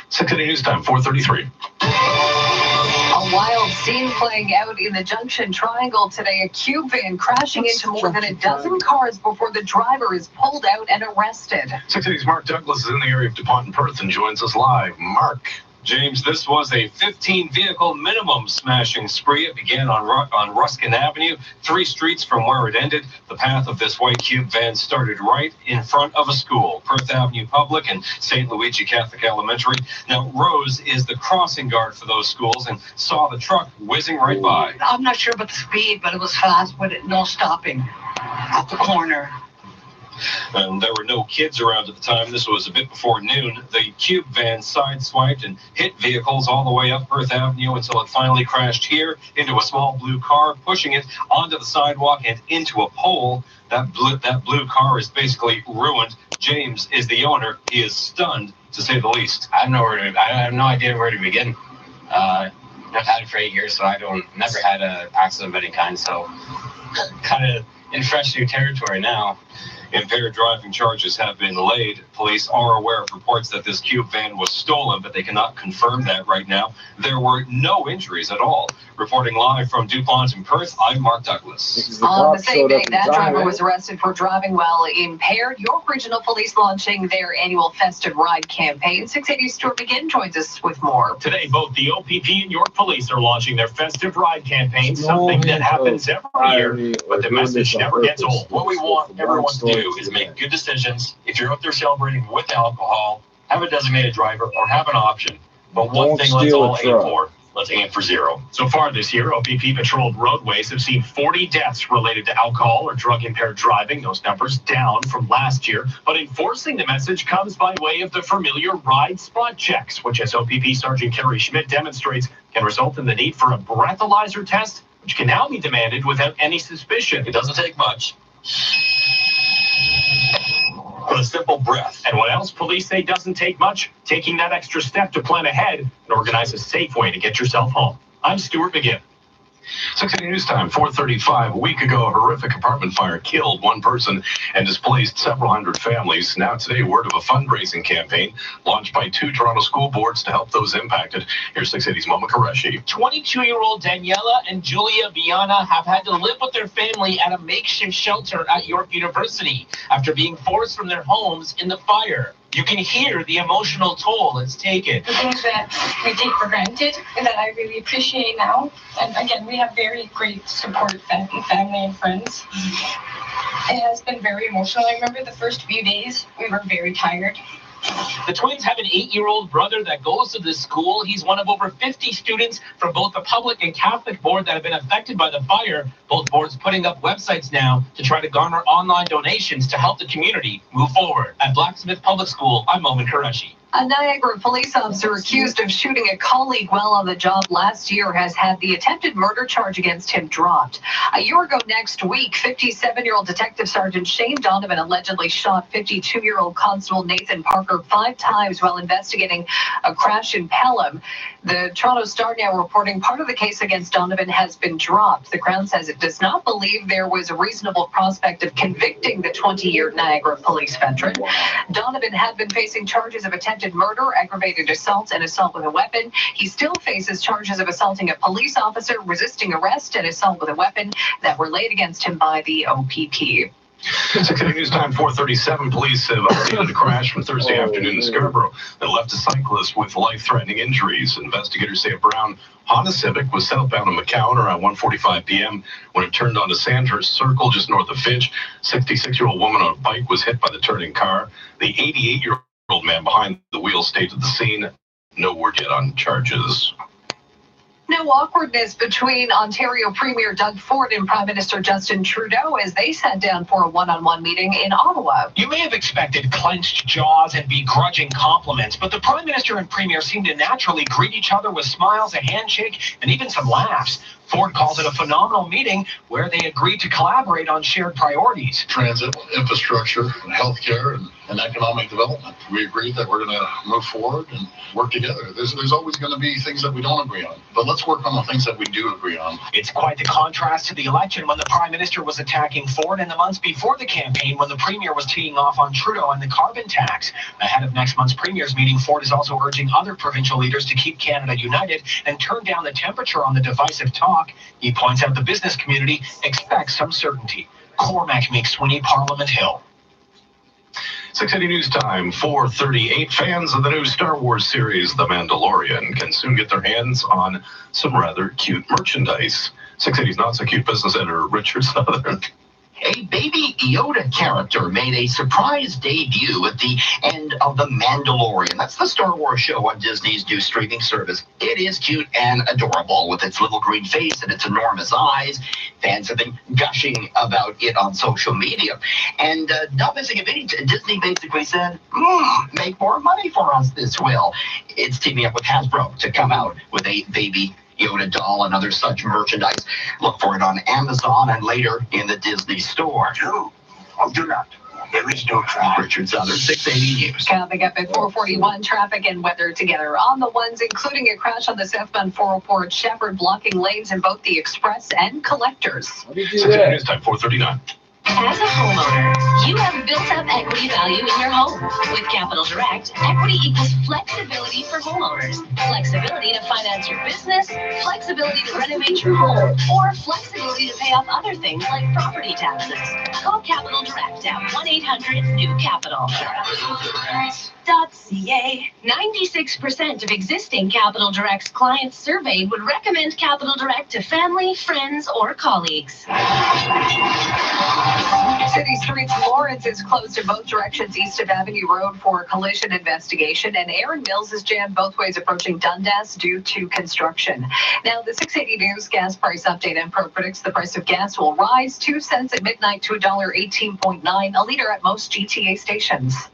680 News Time, 4:33. A wild scene playing out in the Junction Triangle today. A cube van crashing into more than a dozen cars before the driver is pulled out and arrested. 680's Mark Douglas is in the area of DuPont and Perth and joins us live. Mark. James, this was a 15-vehicle minimum smashing spree. It began on Ruskin Avenue, 3 streets from where it ended. The path of this white cube van started right in front of a school, Perth Avenue Public and St. Luigi Catholic Elementary. Now, Rose is the crossing guard for those schools and saw the truck whizzing right by. I'm not sure about the speed, but it was fast, but no stopping at the corner. And there were no kids around at the time. This was a bit before noon. The cube van sideswiped and hit vehicles all the way up Perth Avenue until it finally crashed here into a small blue car, pushing it onto the sidewalk and into a pole. That blue car is basically ruined. James is the owner. He is stunned, to say the least. I have no idea where to begin. I've had it for 8 years, so never had an accident of any kind. So kind of in fresh new territory now. Impaired driving charges have been laid. Police are aware of reports that this Cube van was stolen, but they cannot confirm that right now. There were no injuries at all. Reporting live from DuPont in Perth, I'm Mark Douglas. On the same day, that driver was arrested for driving while impaired. York Regional Police launching their annual Festive Ride campaign. 680 Stuart McGinn joins us with more. Today, both the OPP and York Police are launching their Festive Ride campaign, something that happens every year, but the message never gets old. What we want everyone to do is make good decisions. If you're out there celebrating with alcohol, have a designated driver or have an option. But one thing let's all aim for. Let's aim for 0. So far this year, OPP patrolled roadways have seen 40 deaths related to alcohol or drug-impaired driving. Those numbers down from last year. But enforcing the message comes by way of the familiar ride spot checks, which, as OPP Sergeant Kerry Schmidt demonstrates, can result in the need for a breathalyzer test, which can now be demanded without any suspicion. It doesn't take much. But a simple breath. And what else police say doesn't take much? Taking that extra step to plan ahead and organize a safe way to get yourself home. I'm Stuart McGinn. 680 News Time, 4:35. A week ago, a horrific apartment fire killed one person and displaced several hundred families. Now today, word of a fundraising campaign launched by 2 Toronto school boards to help those impacted. Here's 680's Moma Qureshi. 22-year-old Daniela and Julia Viana have had to live with their family at a makeshift shelter at York University after being forced from their homes in the fire. You can hear the emotional toll it's taken. The things that we take for granted and that I really appreciate now. And again, we have very great support family and friends. It has been very emotional. I remember the first few days, we were very tired. The twins have an 8-year-old brother that goes to this school. He's one of over 50 students from both the public and Catholic board that have been affected by the fire. Both boards putting up websites now to try to garner online donations to help the community move forward. At Blacksmith Public School, I'm Moma Qureshi. A Niagara police officer accused of shooting a colleague while on the job last year has had the attempted murder charge against him dropped. A year ago next week, 57-year-old Detective Sergeant Shane Donovan allegedly shot 52-year-old Constable Nathan Parker 5 times while investigating a crash in Pelham. The Toronto Star now reporting part of the case against Donovan has been dropped. The Crown says it does not believe there was a reasonable prospect of convicting the 20-year Niagara police veteran. Donovan had been facing charges of attempted murder, aggravated assault, and assault with a weapon. He still faces charges of assaulting a police officer, resisting arrest, and assault with a weapon that were laid against him by the OPP. 680 News Time, 4:37. Police have updated a crash from Thursday afternoon in Scarborough that left a cyclist with life-threatening injuries. Investigators say a brown Honda Civic was southbound in McCowan around 1:45 p.m. when it turned onto Sandhurst Circle just north of Finch. 66-year-old woman on a bike was hit by the turning car. The 88-year-old man behind the wheel stayed at the scene. No word yet on charges. No awkwardness between Ontario Premier Doug Ford and Prime Minister Justin Trudeau as they sat down for a one-on-one meeting in Ottawa. You may have expected clenched jaws and begrudging compliments, but the Prime Minister and Premier seemed to naturally greet each other with smiles, a handshake, and even some laughs. Ford calls it a phenomenal meeting where they agreed to collaborate on shared priorities. Transit, infrastructure, and healthcare, and economic development. We agreed that we're going to move forward and work together. There's always going to be things that we don't agree on, but let's work on the things that we do agree on. It's quite the contrast to the election when the Prime Minister was attacking Ford and the months before the campaign when the Premier was teeing off on Trudeau and the carbon tax. Ahead of next month's Premier's meeting, Ford is also urging other provincial leaders to keep Canada united and turn down the temperature on the divisive talk. He points out the business community expects some certainty. Cormac McSweeney, Parliament Hill. 680 News Time, 4:38. Fans of the new Star Wars series, The Mandalorian, can soon get their hands on some rather cute merchandise. 680's not-so-cute business editor, Richard Southern. A baby Yoda character made a surprise debut at the end of The Mandalorian. That's the Star Wars show on Disney's new streaming service. It is cute and adorable with its little green face and its enormous eyes. Fans have been gushing about it on social media. And not missing a beat, Disney basically said, make more money for us, this will. It's teaming up with Hasbro to come out with a baby Yoda doll and other such merchandise. Look for it on Amazon and later in the Disney store. I'll do that. There is no traffic. Richard Southern, 680 News. Coming up at 4:41, traffic and weather together on the ones, including a crash on the southbound 404 at Shepherd, blocking lanes in both the express and collectors. News Time, 4:39. As a homeowner, you have built up equity value in your home. With Capital Direct, equity equals flexibility for homeowners. Flexibility to finance your business, flexibility to renovate your home, or flexibility to pay off other things like property taxes. Call Capital Direct at 1-800-NEW-CAPITAL. .ca. 96% of existing Capital Direct's clients surveyed would recommend Capital Direct to family, friends, or colleagues. City Streets Lawrence is closed in both directions east of Avenue Road for a collision investigation, and Aaron Mills is jammed both ways approaching Dundas due to construction. Now, the 680 News gas price update. Empro predicts the price of gas will rise 2 cents at midnight to $1.18.9 a liter at most GTA stations.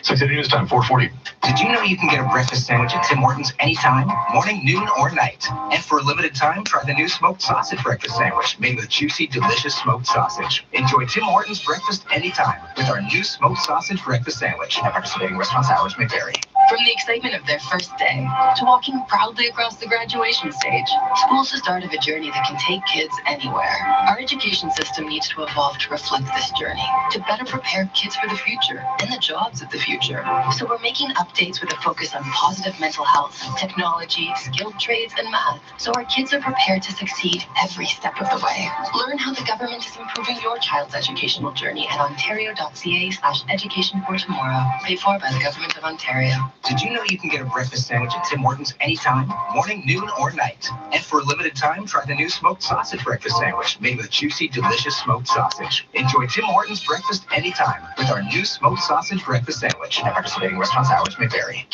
680 News Time, 440. Did you know you can get a breakfast sandwich at Tim Hortons anytime, morning, noon, or night? And for a limited time, try the new smoked sausage breakfast sandwich made with juicy, delicious smoked sausage. Enjoy Tim Hortons breakfast anytime with our new smoked sausage breakfast sandwich. At participating restaurants, hours may vary. From the excitement of their first day to walking proudly across the graduation stage, school's the start of a journey that can take kids anywhere. Our education system needs to evolve to reflect this journey, to better prepare kids for the future and the jobs of the future. So we're making updates with a focus on positive mental health, technology, skilled trades, and math, so our kids are prepared to succeed every step of the way. Learn how the government is improving your child's educational journey at ontario.ca/education for tomorrow. Paid for by the Government of Ontario. Did you know you can get a breakfast sandwich at Tim Hortons anytime, morning, noon, or night? And for a limited time, try the new smoked sausage breakfast sandwich made with juicy, delicious smoked sausage. Enjoy Tim Hortons breakfast anytime with our new smoked sausage breakfast sandwich. At participating restaurants, hours may vary.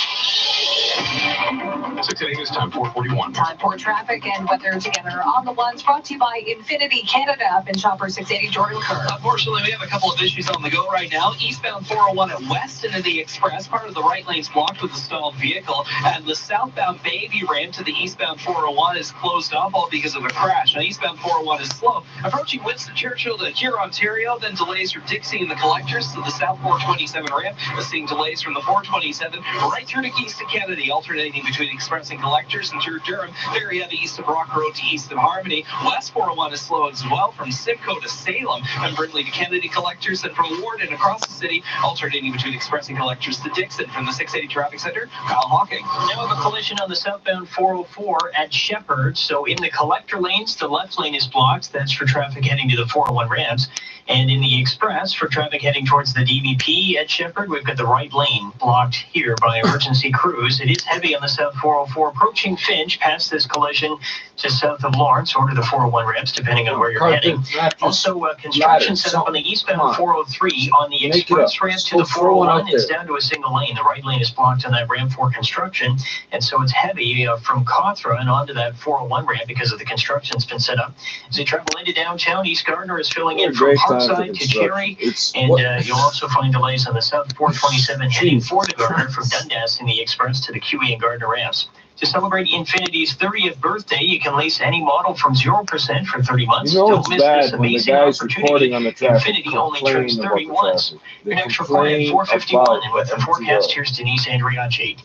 680 News Time, 441. Time for traffic and weather together on the ones brought to you by Infinity Canada up in Shopper 680. Jordan Kerr. Unfortunately, we have a couple of issues on the go right now. Eastbound 401 at West into the Express, part of the right lane's blocked with a stalled vehicle, and the southbound Baby ramp to the eastbound 401 is closed off, all because of a crash. Now, eastbound 401 is slow. Approaching Winston Churchill to here, Ontario, then delays from Dixie and the Collectors to the South 427 ramp. We're seeing delays from the 427 right through to Keystone Kennedy, alternating between Express and Collectors and through Durham. Very heavy east of Brock Road to east of Harmony. West 401 is slow as well from Simcoe to Salem and Brindley to Kennedy Collectors, and from Warden across the city, alternating between Express and Collectors to Dixon. From the 680 Traffic Center, Kyle Hawking. Now we have a collision on the southbound 404 at Shepherd. So in the collector lanes, the left lane is blocked. That's for traffic heading to the 401 ramps. And in the Express, for traffic heading towards the DVP at Shepherd, we've got the right lane blocked here by emergency crews. It is heavy on the South 404 approaching Finch past this collision to south of Lawrence or to the 401 ramps, depending on where you're heading. Also, construction set up on the eastbound 403 on the Express ramp to the 401. It's down to a single lane. The right lane is blocked on that ramp for construction, and so it's heavy from Cawthra and onto that 401 ramp because of the construction that's been set up. As they travel into downtown, East Gardner is filling in from Parkside to Cherry, and you'll also find delays on the South 427 heading for the Gardner from Dundas in the Express to the QE and Gardner ramps. To celebrate Infinity's 30th birthday, you can lease any model from 0% for 30 months. You know Don't miss this amazing opportunity. On the traffic, Infinity only turns 30 once. Your next report at 4:51, and with the forecast, here's Denise Andriacci.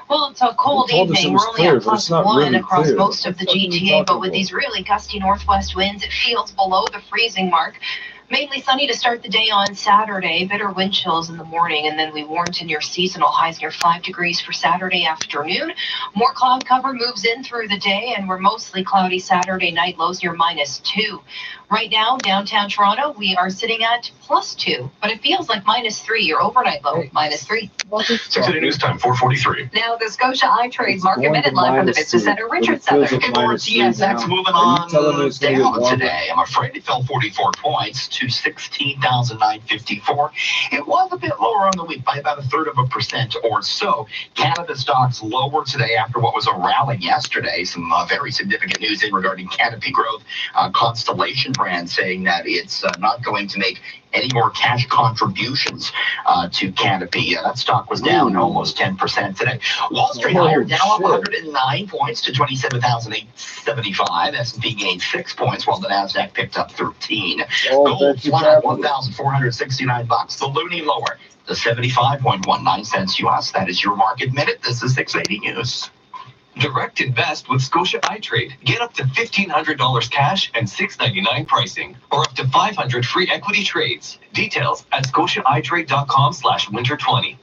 Well, it's a cold evening. We're only at +1 across most of the GTA, but with these really gusty northwest winds, it feels below the freezing mark. Mainly sunny to start the day on Saturday, bitter wind chills in the morning, and then we warm to near seasonal highs near 5 degrees for Saturday afternoon. More cloud cover moves in through the day, and we're mostly cloudy Saturday night, lows near -2. Right now, downtown Toronto, we are sitting at +2, but it feels like -3. Your overnight low, -3. 680 News Time, 443. Now, the Scotia iTrade Market Minute live from the Business Center. Richard Southern. TSX moving on down today. I'm afraid it fell 44 points to 16,954. It was a bit lower on the week by about 1/3% or so. Canada stocks lower today after what was a rally yesterday. Some very significant news in regarding Canopy Growth. Constellation brand saying that it's not going to make any more cash contributions to Canopy. That stock was down almost 10% today. Wall Street higher, down 109 points to 27,875. S&P gained 6 points, while the Nasdaq picked up 13. Gold flat, $1,469. The loonie lower to 75.19 cents US. That is your market minute. This is 680 News. Direct invest with Scotia iTrade. Get up to $1,500 cash and $6.99 pricing, or up to 500 free equity trades. Details at scotiaitrade.com/winter20.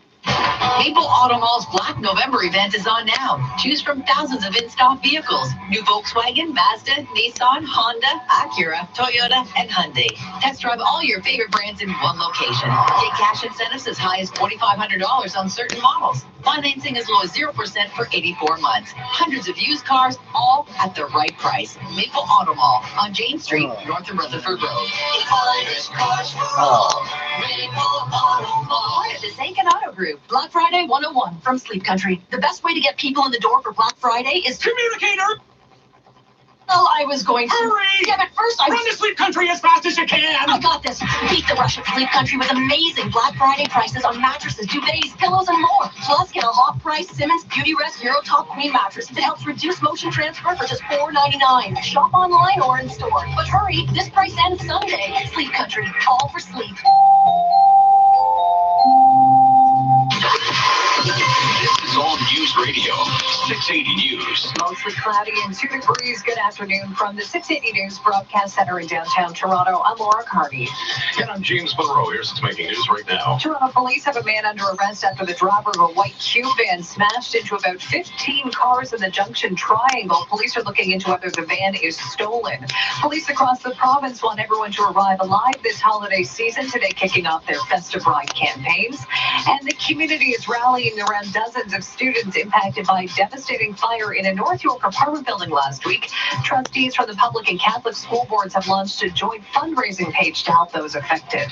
Maple Auto Mall's Black November event is on now. Choose from thousands of in-stock vehicles. New Volkswagen, Mazda, Nissan, Honda, Acura, Toyota, and Hyundai. Test drive all your favorite brands in one location. Get cash incentives as high as $4,500 on certain models. Financing as low as 0% for 84 months. Hundreds of used cars, all at the right price. Maple Auto Mall on James Street, north of Rutherford Road. Finest cars for all. Maple Auto Mall. Part of the Zankin Auto Group. Black Friday 101 from Sleep Country. The best way to get people in the door for Black Friday is communicator. Well, I was going to. Hurry! Yeah, but first Run to Sleep Country as fast as you can! I got this. Beat the rush at Sleep Country with amazing Black Friday prices on mattresses, duvets, pillows, and more. Plus, get a hot price Simmons Beauty Rest Euro Top Queen mattress that helps reduce motion transfer for just $4.99. Shop online or in store. But hurry, this price ends Sunday. Sleep Country, all for sleep. This is All News Radio, 680 News. Mostly cloudy and 2 degrees. Good afternoon from the 680 News Broadcast Center in downtown Toronto. I'm Laura Carney. And I'm James Monroe. Here's what's making news right now. Toronto police have a man under arrest after the driver of a white cube van smashed into about 15 cars in the Junction Triangle. Police are looking into whether the van is stolen. Police across the province want everyone to arrive alive this holiday season, today kicking off their Festive Ride campaigns. And the community is rallying around dozens of students impacted by a devastating fire in a North York apartment building last week. Trustees from the public and Catholic school boards have launched a joint fundraising page to help those affected.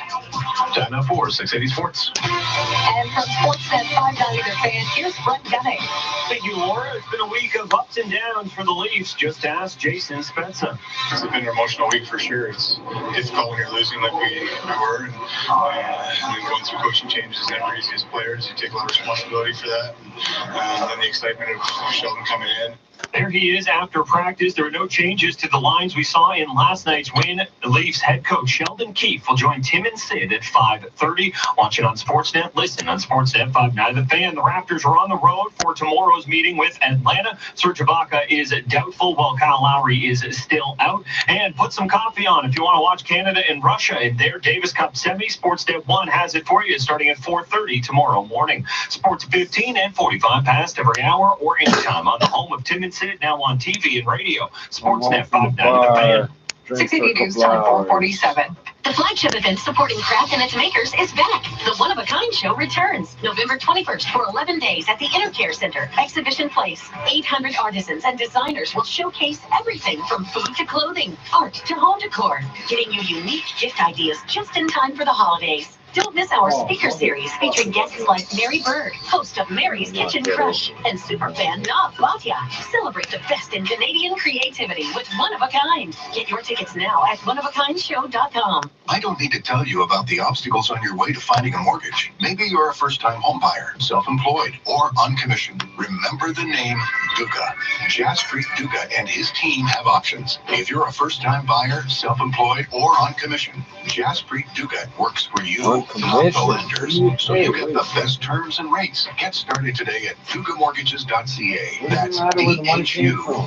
Time now for 680 Sports. And from Sportsnet 590 The Fan, here's Brent Gunning. Thank you, Laura. It's been a week of ups and downs for the Leafs. Just ask Jason Spezza. It's been an emotional week for sure. It's difficult when you're losing like we were, and then going through coaching changes is never easy as players. You take a lot of responsibility for that, and then the excitement of Sheldon coming in. There he is after practice. There were no changes to the lines we saw in last night's win. The Leafs head coach Sheldon Keefe will join Tim and Sid at 5:30. Watch it on Sportsnet. Listen on Sportsnet 590 The Fan. The Raptors are on the road for tomorrow's meeting with Atlanta. Serge Ibaka is doubtful while Kyle Lowry is still out. And put some coffee on if you want to watch Canada and Russia in their Davis Cup semi. Sportsnet 1 has it for you starting at 4:30 tomorrow morning. Sports 15 and 45 past every hour or anytime on the home of Tim and Sid, now on TV and radio. Sportsnet 590 The Fan. 680 News Time 447. The flagship event supporting craft and its makers is back. The One of a Kind Show returns November 21st for 11 days at the Intercare Center, Exhibition Place. 800 artisans and designers will showcase everything from food to clothing, art to home decor, getting you unique gift ideas just in time for the holidays. Don't miss our speaker series featuring guests like Mary Bird, host of Mary's Kitchen Crush, and superfan Nav Bhatia. Celebrate the best in Canadian creativity with One of a Kind. Get your tickets now at oneofakindshow.com. I don't need to tell you about the obstacles on your way to finding a mortgage. Maybe you're a first-time homebuyer, self-employed, or uncommissioned. Remember the name Duga. Jaspreet Duga and his team have options. If you're a first-time buyer, self-employed, or uncommissioned, Jaspreet Duga works for you. Not the lenders. So you get the best terms and rates. Get started today at dugamortgages.ca. That's DHUGGA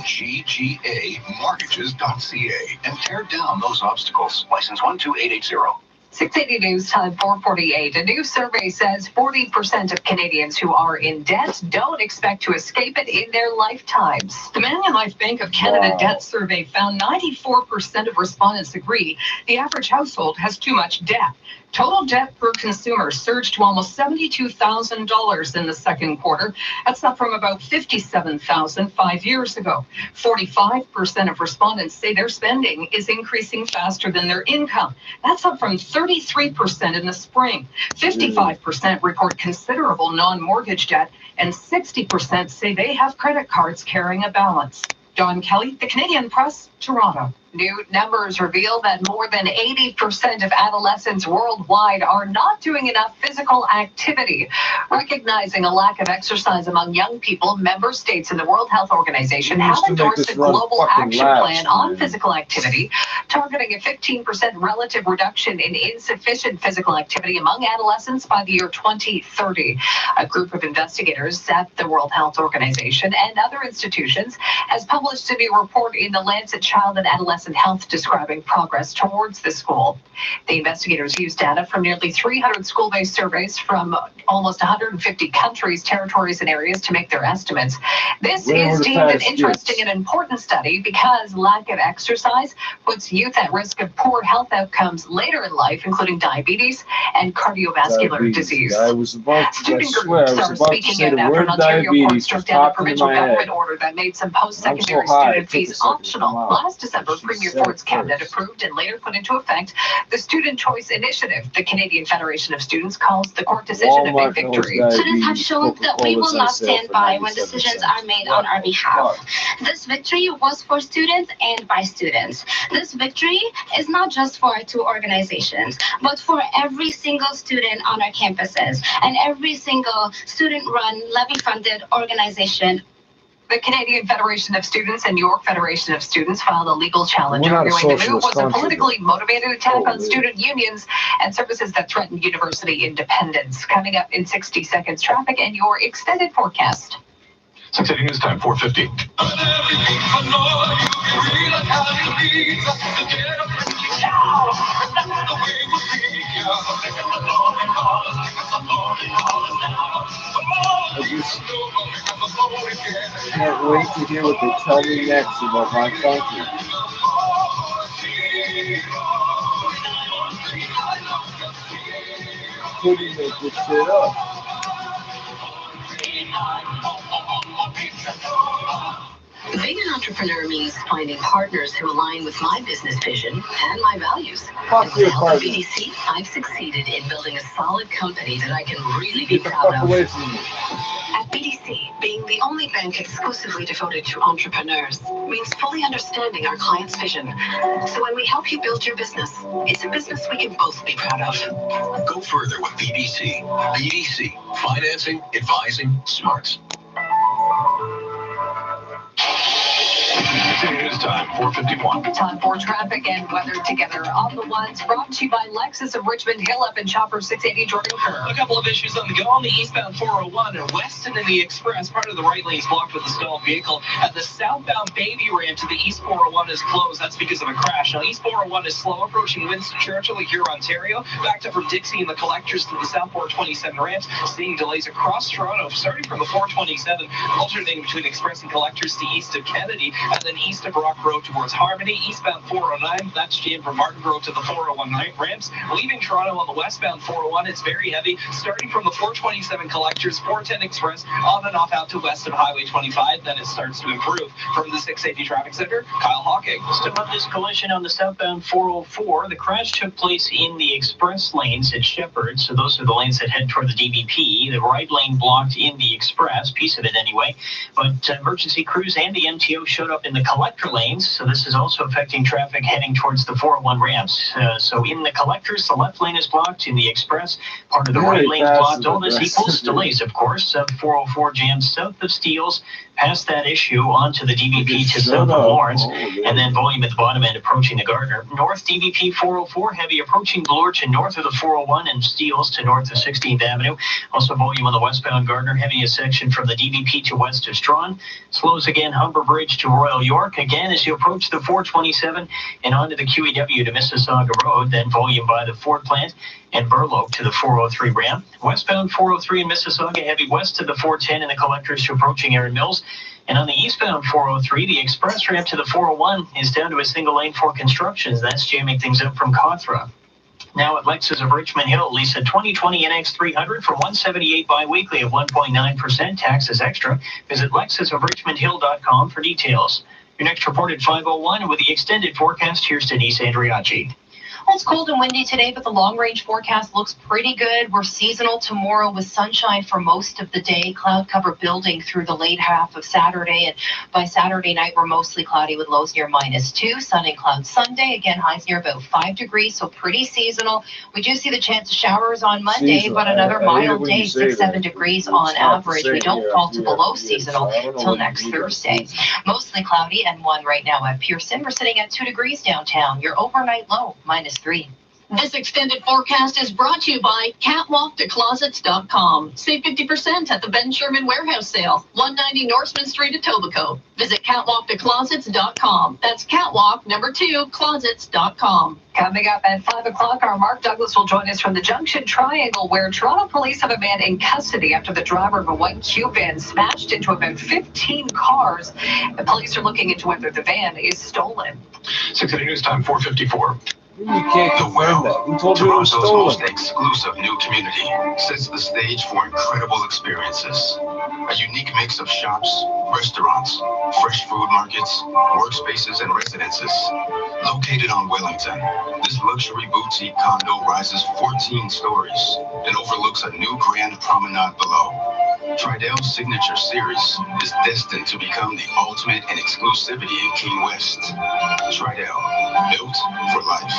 mortgages.ca. And tear down those obstacles. License 12880. 680 News Time 448. A new survey says 40% of Canadians who are in debt don't expect to escape it in their lifetimes. The Manulife Bank of Canada Debt Survey found 94% of respondents agree the average household has too much debt. Total debt per consumer surged to almost $72,000 in the second quarter. That's up from about $57,000 5 years ago. 45% of respondents say their spending is increasing faster than their income. That's up from 33% in the spring. 55% report considerable non-mortgage debt, and 60% say they have credit cards carrying a balance. Don Kelly, The Canadian Press, Toronto. New numbers reveal that more than 80% of adolescents worldwide are not doing enough physical activity. Recognizing a lack of exercise among young people, member states in the World Health Organization have endorsed a global action plan on physical activity, targeting a 15% relative reduction in insufficient physical activity among adolescents by the year 2030. A group of investigators at the World Health Organization and other institutions has published a new report in the Lancet Child and Adolescent Health describing progress towards this goal. The investigators used data from nearly 300 school-based surveys from almost 150 countries, territories, and areas to make their estimates. This is deemed an interesting and important study because lack of exercise puts youth at risk of poor health outcomes later in life, including diabetes and cardiovascular disease. I was about to, Student groups are speaking out after an Ontario court struck down a provincial government order that made some post-secondary student fees optional. Last December, Premier Ford's cabinet approved and later put into effect the Student Choice Initiative. The Canadian Federation of Students calls the court decision a big victory. Students have shown that we will not stand by when decisions are made on our behalf. This victory was for students and by students. This victory is not just for our two organizations, but for every single student on our campuses and every single student-run, levy-funded organization. The Canadian Federation of Students and New York Federation of Students filed a legal challenge, arguing the move was a politically motivated attack on student unions and services that threaten university independence. Coming up in 60 seconds, traffic and your extended forecast. 6:80 news time, 4:50. I just can't wait to hear what they tell me next about my country. Couldn't make this shit up. Being an entrepreneur means finding partners who align with my business vision and my values. Fuck your At partner. BDC, I've succeeded in building a solid company that I can really be Get the proud fuck of. away from me. At BDC, being the only bank exclusively devoted to entrepreneurs means fully understanding our client's vision. So when we help you build your business, it's a business we can both be proud of. Go further with BDC. BDC. Financing, advising, smarts. News time, 4:51. Time for traffic and weather together on the ones brought to you by Lexus of Richmond Hill up in Chopper 680 Jordan Kerr. A couple of issues on the go on the eastbound 401 and Weston in the Express. Part of the right lane is blocked with a stalled vehicle. At the southbound Baby ramp to the east 401 is closed. That's because of a crash. Now, east 401 is slow approaching Winston Churchill here, Ontario. Backed up from Dixie and the collectors to the south 427 ramps. Seeing delays across Toronto, starting from the 427, alternating between Express and collectors to east of Kennedy, and then east of Brock Road towards Harmony. Eastbound 409, that's jammed from Martin Road to the 401 ramps. Leaving Toronto on the westbound 401, it's very heavy, starting from the 427 collectors, 410 Express, on and off out to west of Highway 25. Then it starts to improve. From the 680 Traffic Center, Kyle Hawking. Still on this collision on the southbound 404. The crash took place in the express lanes at Shepherd, so those are the lanes that head toward the DVP. The right lane blocked in the express, piece of it anyway, but emergency crews and the MTO showed up in the collector lanes, so this is also affecting traffic heading towards the 401 ramps. So in the collectors, the left lane is blocked. In the express, part of the right lane is blocked. All this equals delays, of course. 404 jams south of Steeles, past that issue onto the DVP to south of Lawrence, and then volume at the bottom end approaching the Gardner. North DVP 404 heavy approaching Blorch and north of the 401 and Steeles to north of 16th Avenue. Also volume on the westbound Gardner, heavy a section from the DVP to west of Strawn. Slows again Humber Bridge to Royal York. Again as you approach the 427 and onto the QEW to Mississauga Road, then volume by the Ford plant and Burloak to the 403 ramp. Westbound 403 in Mississauga, heavy west to the 410 and the collectors to approaching Erin Mills. And on the eastbound 403, the express ramp to the 401 is down to a single lane for construction. That's jamming things up from Cawthra. Now at Lexus of Richmond Hill, lease a 2020 NX 300 for $178 bi-weekly at 1.9%, taxes extra. Visit lexusofrichmondhill.com for details. Your next report at 5:01 with the extended forecast. Here's Denise Andriacci. Well, it's cold and windy today, but the long-range forecast looks pretty good. We're seasonal tomorrow with sunshine for most of the day. Cloud cover building through the late half of Saturday, and by Saturday night, we're mostly cloudy with lows near -2. Sun and clouds Sunday, again, highs near about 5 degrees, so pretty seasonal. We do see the chance of showers on Monday, but another mild day, 6-7 degrees on average. We don't fall to below seasonal until next Thursday. Mostly cloudy and 1 right now at Pearson. We're sitting at 2 degrees downtown. Your overnight low, -3. This extended forecast is brought to you by CatwalkToClosets.com. Save 50% at the Ben Sherman Warehouse Sale, 190 Norseman Street, Etobicoke. Visit CatwalkToClosets.com. That's catwalk, number 2, closets.com. Coming up at 5 o'clock, our Mark Douglas will join us from the Junction Triangle, where Toronto police have a man in custody after the driver of a white cube van smashed into about 15 cars. The police are looking into whether the van is stolen. 6 City News Time, 4:54. You can't confirm that. Who told you it was Toronto's stolen? most exclusive new community sets the stage for incredible experiences. A unique mix of shops, restaurants, fresh food markets, workspaces, and residences. Located on Wellington, this luxury boutique condo rises 14 stories and overlooks a new grand promenade below. Tridell's signature series is destined to become the ultimate in exclusivity in King West. Tridell, built for life.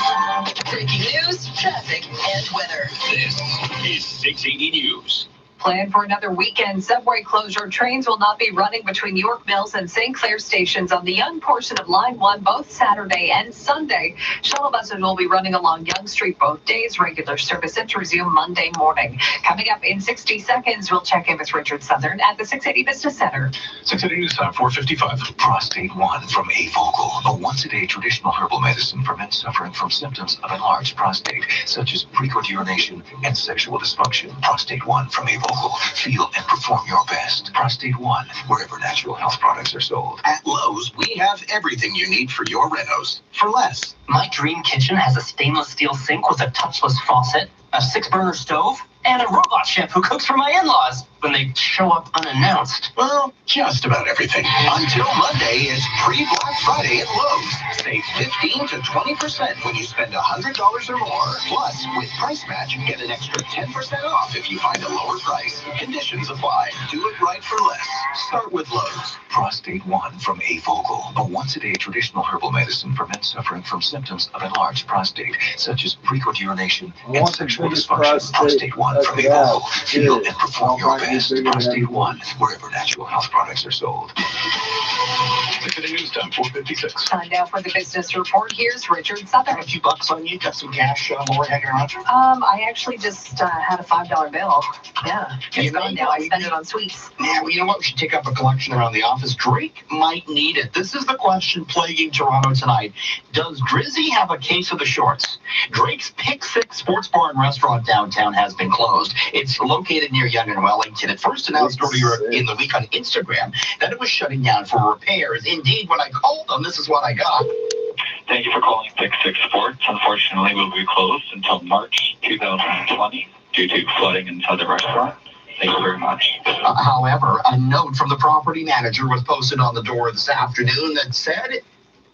Breaking news, traffic, and weather. This is 680 News. Plan for another weekend subway closure. Trains will not be running between York Mills and St. Clair stations on the Yonge portion of Line 1 both Saturday and Sunday. Shuttle buses will be running along Yonge Street both days. Regular service to resume Monday morning. Coming up in 60 seconds, we'll check in with Richard Southern at the 680 Business Center. 680 News Time, 4:55. Prostate One from Afocal, a once-a-day traditional herbal medicine for men suffering from symptoms of enlarged prostate, such as frequent urination and sexual dysfunction. Prostate One from Afocal. Feel and perform your best. Prostate One, wherever natural health products are sold. At Lowe's, we have everything you need for your renos for less. My dream kitchen has a stainless steel sink with a touchless faucet, a 6-burner stove, and a robot chef who cooks for my in-laws when they show up unannounced. Well, just about everything. Until Monday is pre-Black Friday at Lowe's. Save 15 to 20% when you spend $100 or more. Plus, with Price Match, get an extra 10% off if you find a lower price. Conditions apply. Do it right for less. Start with Lowe's. Prostate One from Afocal, a once-a-day traditional herbal medicine for men suffering from symptoms of enlarged prostate, such as frequent urination and sexual dysfunction. Prostate One from Afocal. Feel and perform your best. Prostate One, wherever natural health products are sold. 680 News Time, 4:56. Time now for the business report. Here's Richard Southern. A few bucks on you, got some cash while we're hanging around. I actually just had a $5 bill. Yeah, it's gone now. I spent it on sweets. Yeah, well, you know what? We should take up a collection around the office. Drake might need it. This is the question plaguing Toronto tonight. Does Drizzy have a case of the shorts? Drake's Pick 6 sports bar and restaurant downtown has been closed. It's located near Yonge and Wellington. It first announced earlier in the week on Instagram that it was shutting down for repairs. Indeed, when I called them, this is what I got. Thank you for calling Pick 6 Sports. Unfortunately, we'll be closed until March 2020 due to flooding inside the restaurant. Thank you very much. However, a note from the property manager was posted on the door this afternoon that said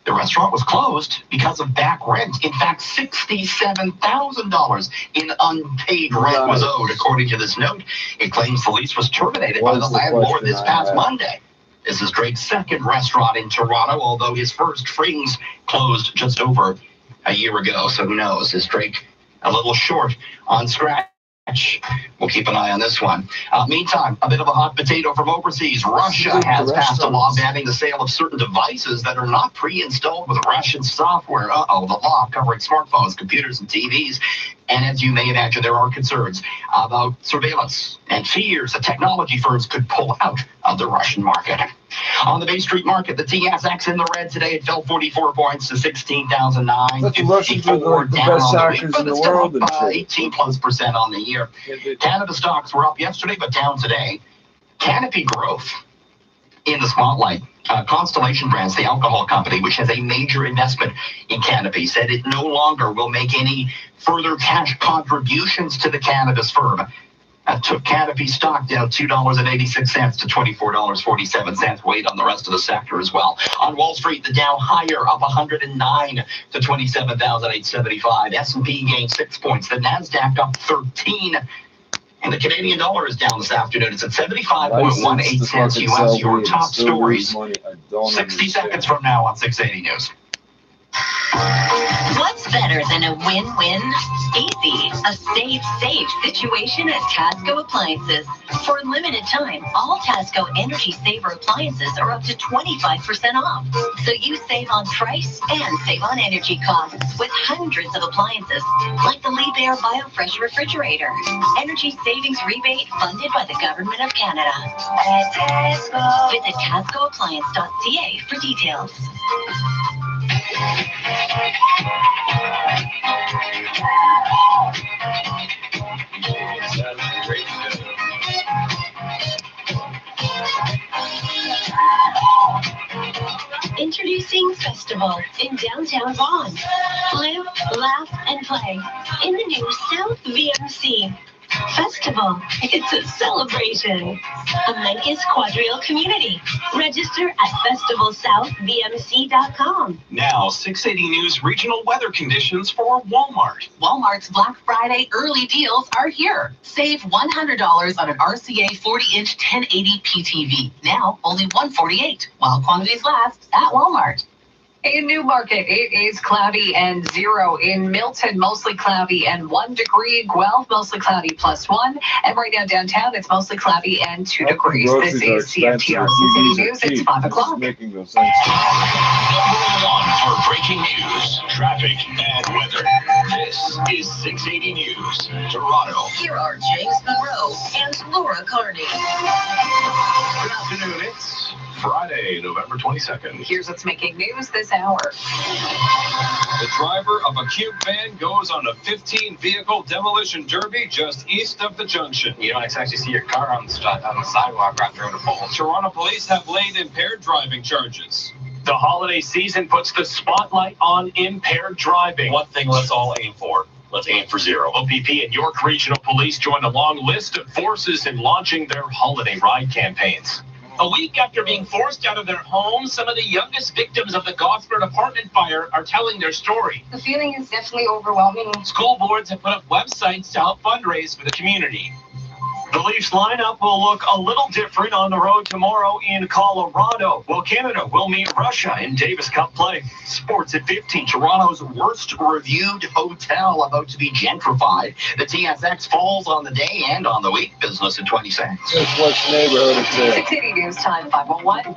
the restaurant was closed because of back rent. In fact, $67,000 in unpaid rent was owed, according to this note. It claims the lease was terminated by the landlord this past Monday. This is Drake's second restaurant in Toronto, although his first, Frings, closed just over a year ago. So who knows? Is Drake a little short on scratch? We'll keep an eye on this one. Meantime, a bit of a hot potato from overseas. Russia has passed a law banning the sale of certain devices that are not pre-installed with Russian software. The law covering smartphones, computers, and TVs. And as you may imagine, there are concerns about surveillance and fears that technology firms could pull out of the Russian market. On the Bay Street market, the TSX in the red today. It fell 44 points to 16,954, down on the week, but it's still up 18+% on the year. Canada stocks were up yesterday, but down today. Canopy Growth in the spotlight. Constellation Brands, the alcohol company, which has a major investment in Canopy, said it no longer will make any further cash contributions to the cannabis firm. That took Canopy stock down $2.86 to $24.47. Weight on the rest of the sector as well. On Wall Street, the Dow higher, up 109 to 27,875. S&P gained 6 points. The Nasdaq up 13. And the Canadian dollar is down this afternoon. It's at 75.18 cents US. Your top stories 60 seconds from now on 680 News. What's better than a win-win? Easy. A safe situation at Tasco Appliances. For a limited time, all Tasco Energy Saver appliances are up to 25% off. So you save on price and save on energy costs with hundreds of appliances, like the Liebherr BioFresh refrigerator. Energy savings rebate funded by the Government of Canada. At Tasco. Visit TascoAppliance.ca for details. Introducing Festival in downtown Vaughan. Live, laugh, and play in the new South VMC. Festival, it's a celebration. A Menkes Quadrille community. Register at festivalsouthvmc.com. Now, 680 News regional weather conditions for Walmart. Walmart's Black Friday early deals are here. Save $100 on an RCA 40-inch 1080 PTV. Now, only $148, while quantities last at Walmart. In Newmarket, it is cloudy and 0. In Milton, mostly cloudy and 1 degree. Guelph, mostly cloudy +1. And right now downtown, it's mostly cloudy and 2 degrees. This is CFTR 680 News. It's 5 o'clock. Making no sense. Number 1 for breaking news, traffic, and weather. This is 680 News, Toronto. Here are James Monroe and Laura Carney. Good afternoon. It's Friday, November 22nd. Here's what's making news this hour. The driver of a cube van goes on a 15-vehicle demolition derby just east of the junction. You don't actually see your car on the sidewalk after a pole. Toronto police have laid impaired driving charges. The holiday season puts the spotlight on impaired driving. One thing let's all aim for. Let's aim for 0. OPP and York Regional Police join a long list of forces in launching their holiday ride campaigns. A week after being forced out of their homes, some of the youngest victims of the Gosford apartment fire are telling their story. The feeling is definitely overwhelming. School boards have put up websites to help fundraise for the community. The Leafs lineup will look a little different on the road tomorrow in Colorado. Well, Canada will meet Russia in Davis Cup play. Sports at 15. Toronto's worst reviewed hotel about to be gentrified. The TSX falls on the day and on the week. Business at 20 cents. Just what's neighborhood it's in. 680 News Time 501.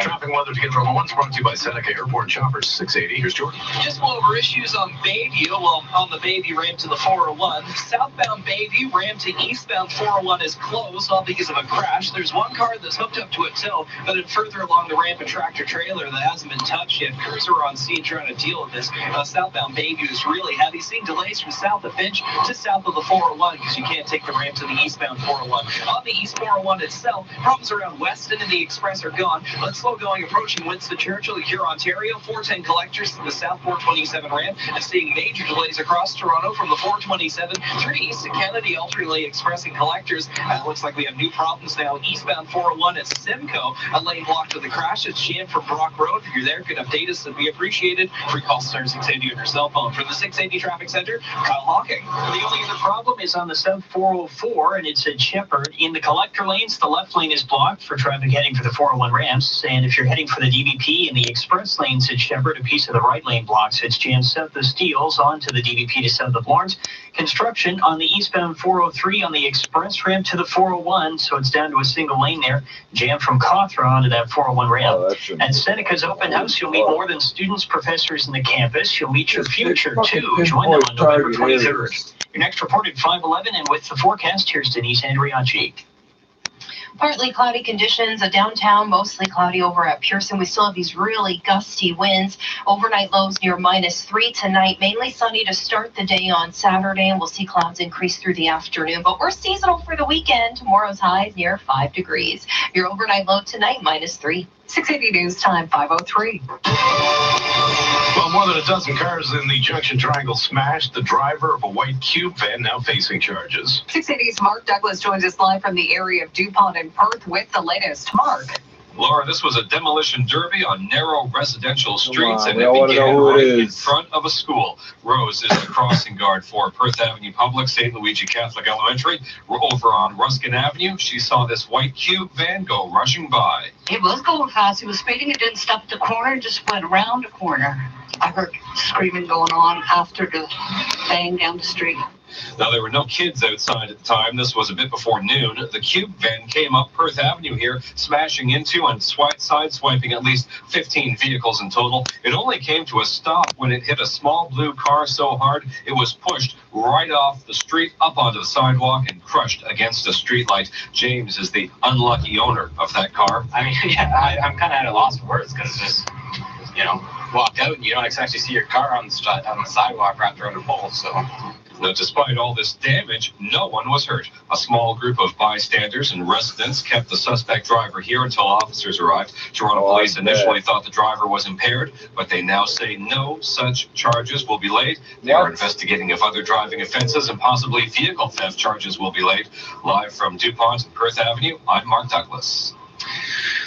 Traffic weather to get from 1's brought to you by Seneca Airport and Shoppers 680. Here's Jordan. Just go over issues on Bayview. Well, on the Bayview ramp to the 401. Southbound Bayview ramp to eastbound 401 is closed, all because of a crash. There's one car that's hooked up to a tow, but then further along the ramp, a tractor-trailer that hasn't been touched yet. Crews are on scene trying to deal with this. Southbound Bayview is really heavy. Seeing delays from south of Finch to south of the 401 because you can't take the ramp to the eastbound 401. On the east 401 itself, problems around Weston and the Express are gone, but slow going approaching Winston Churchill here, Ontario. 410 collectors to the south 427 ramp, and seeing major delays across Toronto from the 427 through to East Kennedy, alternately expressing collectors. It looks like we have new problems now. Eastbound 401 at Simcoe, a lane blocked with the crash. It's jammed from Brock Road. If you're there, could update us. That'd be appreciated. Free call star 680 on your cell phone. From the 680 Traffic Center, Kyle Hawking. The only other problem is on the South 404, and it's at Shepherd. In the collector lanes, the left lane is blocked for traffic heading for the 401 ramps. And if you're heading for the DVP in the express lanes at Shepherd, a piece of the right lane blocks. It's jammed south of Steeles onto the DVP to south of Lawrence. Construction on the eastbound 403 on the express ramp to the 401, so it's down to a single lane there. Jam from Cawthra onto that 401 ramp. At Seneca's open house, you'll meet more than students, professors, in the campus. You'll meet your future, too. Join them on November 23rd. Your next report at 5:11, and with the forecast, here's Denise Andriachi. Partly cloudy conditions, a downtown, mostly cloudy over at Pearson. We still have these really gusty winds. Overnight lows near -3 tonight. Mainly sunny to start the day on Saturday, and we'll see clouds increase through the afternoon. But we're seasonal for the weekend. Tomorrow's highs near 5 degrees. Your overnight low tonight, -3. 680 News Time 503. Well, more than a dozen cars in the Junction Triangle smashed. The driver of a white cube van now facing charges. 680's Mark Douglas joins us live from the area of DuPont in Perth with the latest. Mark. Laura, this was a demolition derby on narrow residential streets, and it it began right in is. front of a school. Rose is the crossing guard for Perth Avenue Public, St. Luigi Catholic Elementary. We're over on Ruskin Avenue. She saw this white cube van go rushing by. It was going fast. It was speeding. It didn't stop at the corner. It just went around the corner. I heard screaming going on after the bang down the street. Now, there were no kids outside at the time. This was a bit before noon. The cube van came up Perth Avenue here, smashing into and sideswiping at least 15 vehicles in total. It only came to a stop when it hit a small blue car so hard it was pushed right off the street up onto the sidewalk and crushed against a streetlight. James is the unlucky owner of that car. I mean, yeah, I'm kind of at a loss for words because it's just, walk out and you don't actually see your car on the sidewalk wrapped around a pole, so... Now, despite all this damage, no one was hurt. A small group of bystanders and residents kept the suspect driver here until officers arrived. Toronto police initially thought the driver was impaired, but they now say no such charges will be laid. They are investigating if other driving offenses and possibly vehicle theft charges will be laid. Live from DuPont and Perth Avenue, I'm Mark Douglas.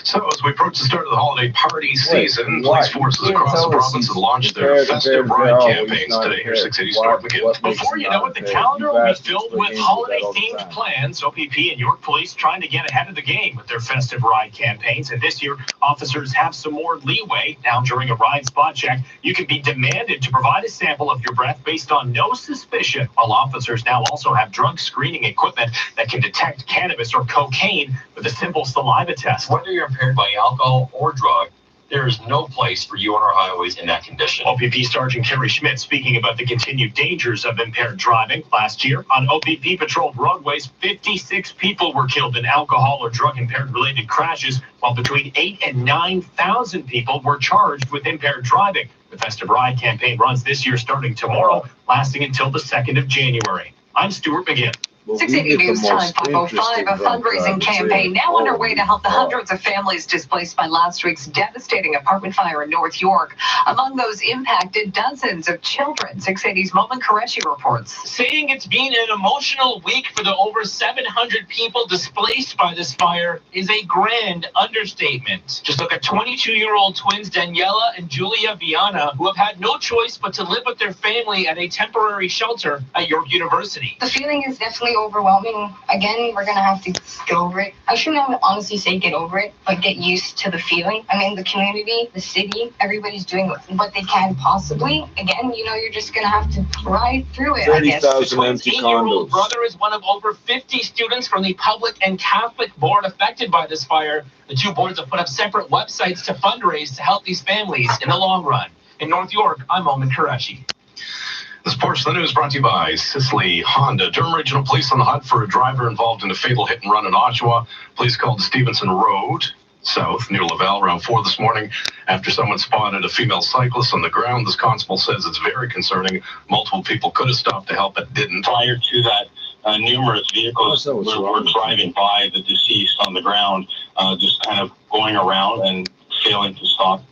So, as we approach the start of the holiday party season, police forces across the province have launched their festive ride campaigns today. Here's 680's Stuart McGinn. Before you know it, the calendar will be filled with holiday-themed plans. OPP and York Police trying to get ahead of the game with their festive ride campaigns. And this year, officers have some more leeway. Now, during a ride spot check, you can be demanded to provide a sample of your breath based on no suspicion, while officers now also have drug screening equipment that can detect cannabis or cocaine with a simple saliva test. Whether you're impaired by alcohol or drug, there is no place for you on our highways in that condition. OPP Sergeant Kerry Schmidt speaking about the continued dangers of impaired driving. Last year, on OPP patrolled roadways, 56 people were killed in alcohol or drug-impaired related crashes, while between 8,000 and 9,000 people were charged with impaired driving. The Festive Ride campaign runs this year starting tomorrow, lasting until the 2nd of January. I'm Stuart McGinn. 680 News Time 505, a fundraising campaign now underway to help the hundreds of families displaced by last week's devastating apartment fire in North York. Among those impacted, dozens of children. 680's Momin Qureshi reports. Saying it's been an emotional week for the over 700 people displaced by this fire is a grand understatement. Just look at 22-year-old twins Daniela and Julia Viana, who have had no choice but to live with their family at a temporary shelter at York University. The feeling is definitely overwhelming. Again, we're gonna have to get over it. I shouldn't honestly say get over it, but get used to the feeling. I mean, the community, the city, everybody's doing what they can possibly. Again, you're just gonna have to ride through it, I guess. 30,000 empty 18-year-old condos. brother is one of over 50 students from the public and Catholic board affected by this fire. The two boards have put up separate websites to fundraise to help these families in the long run. In North York, I'm Momin Qureshi. This portion of the news brought to you by Sisley Honda. Durham Regional Police on the hunt for a driver involved in a fatal hit and run in Oshawa. Police called to Stevenson Road, south, near Laval, around 4 this morning after someone spotted a female cyclist on the ground. This constable says it's very concerning. Multiple people could have stopped to help but didn't. Prior to that, numerous vehicles were driving by the deceased on the ground, just kind of going around and failing to stop.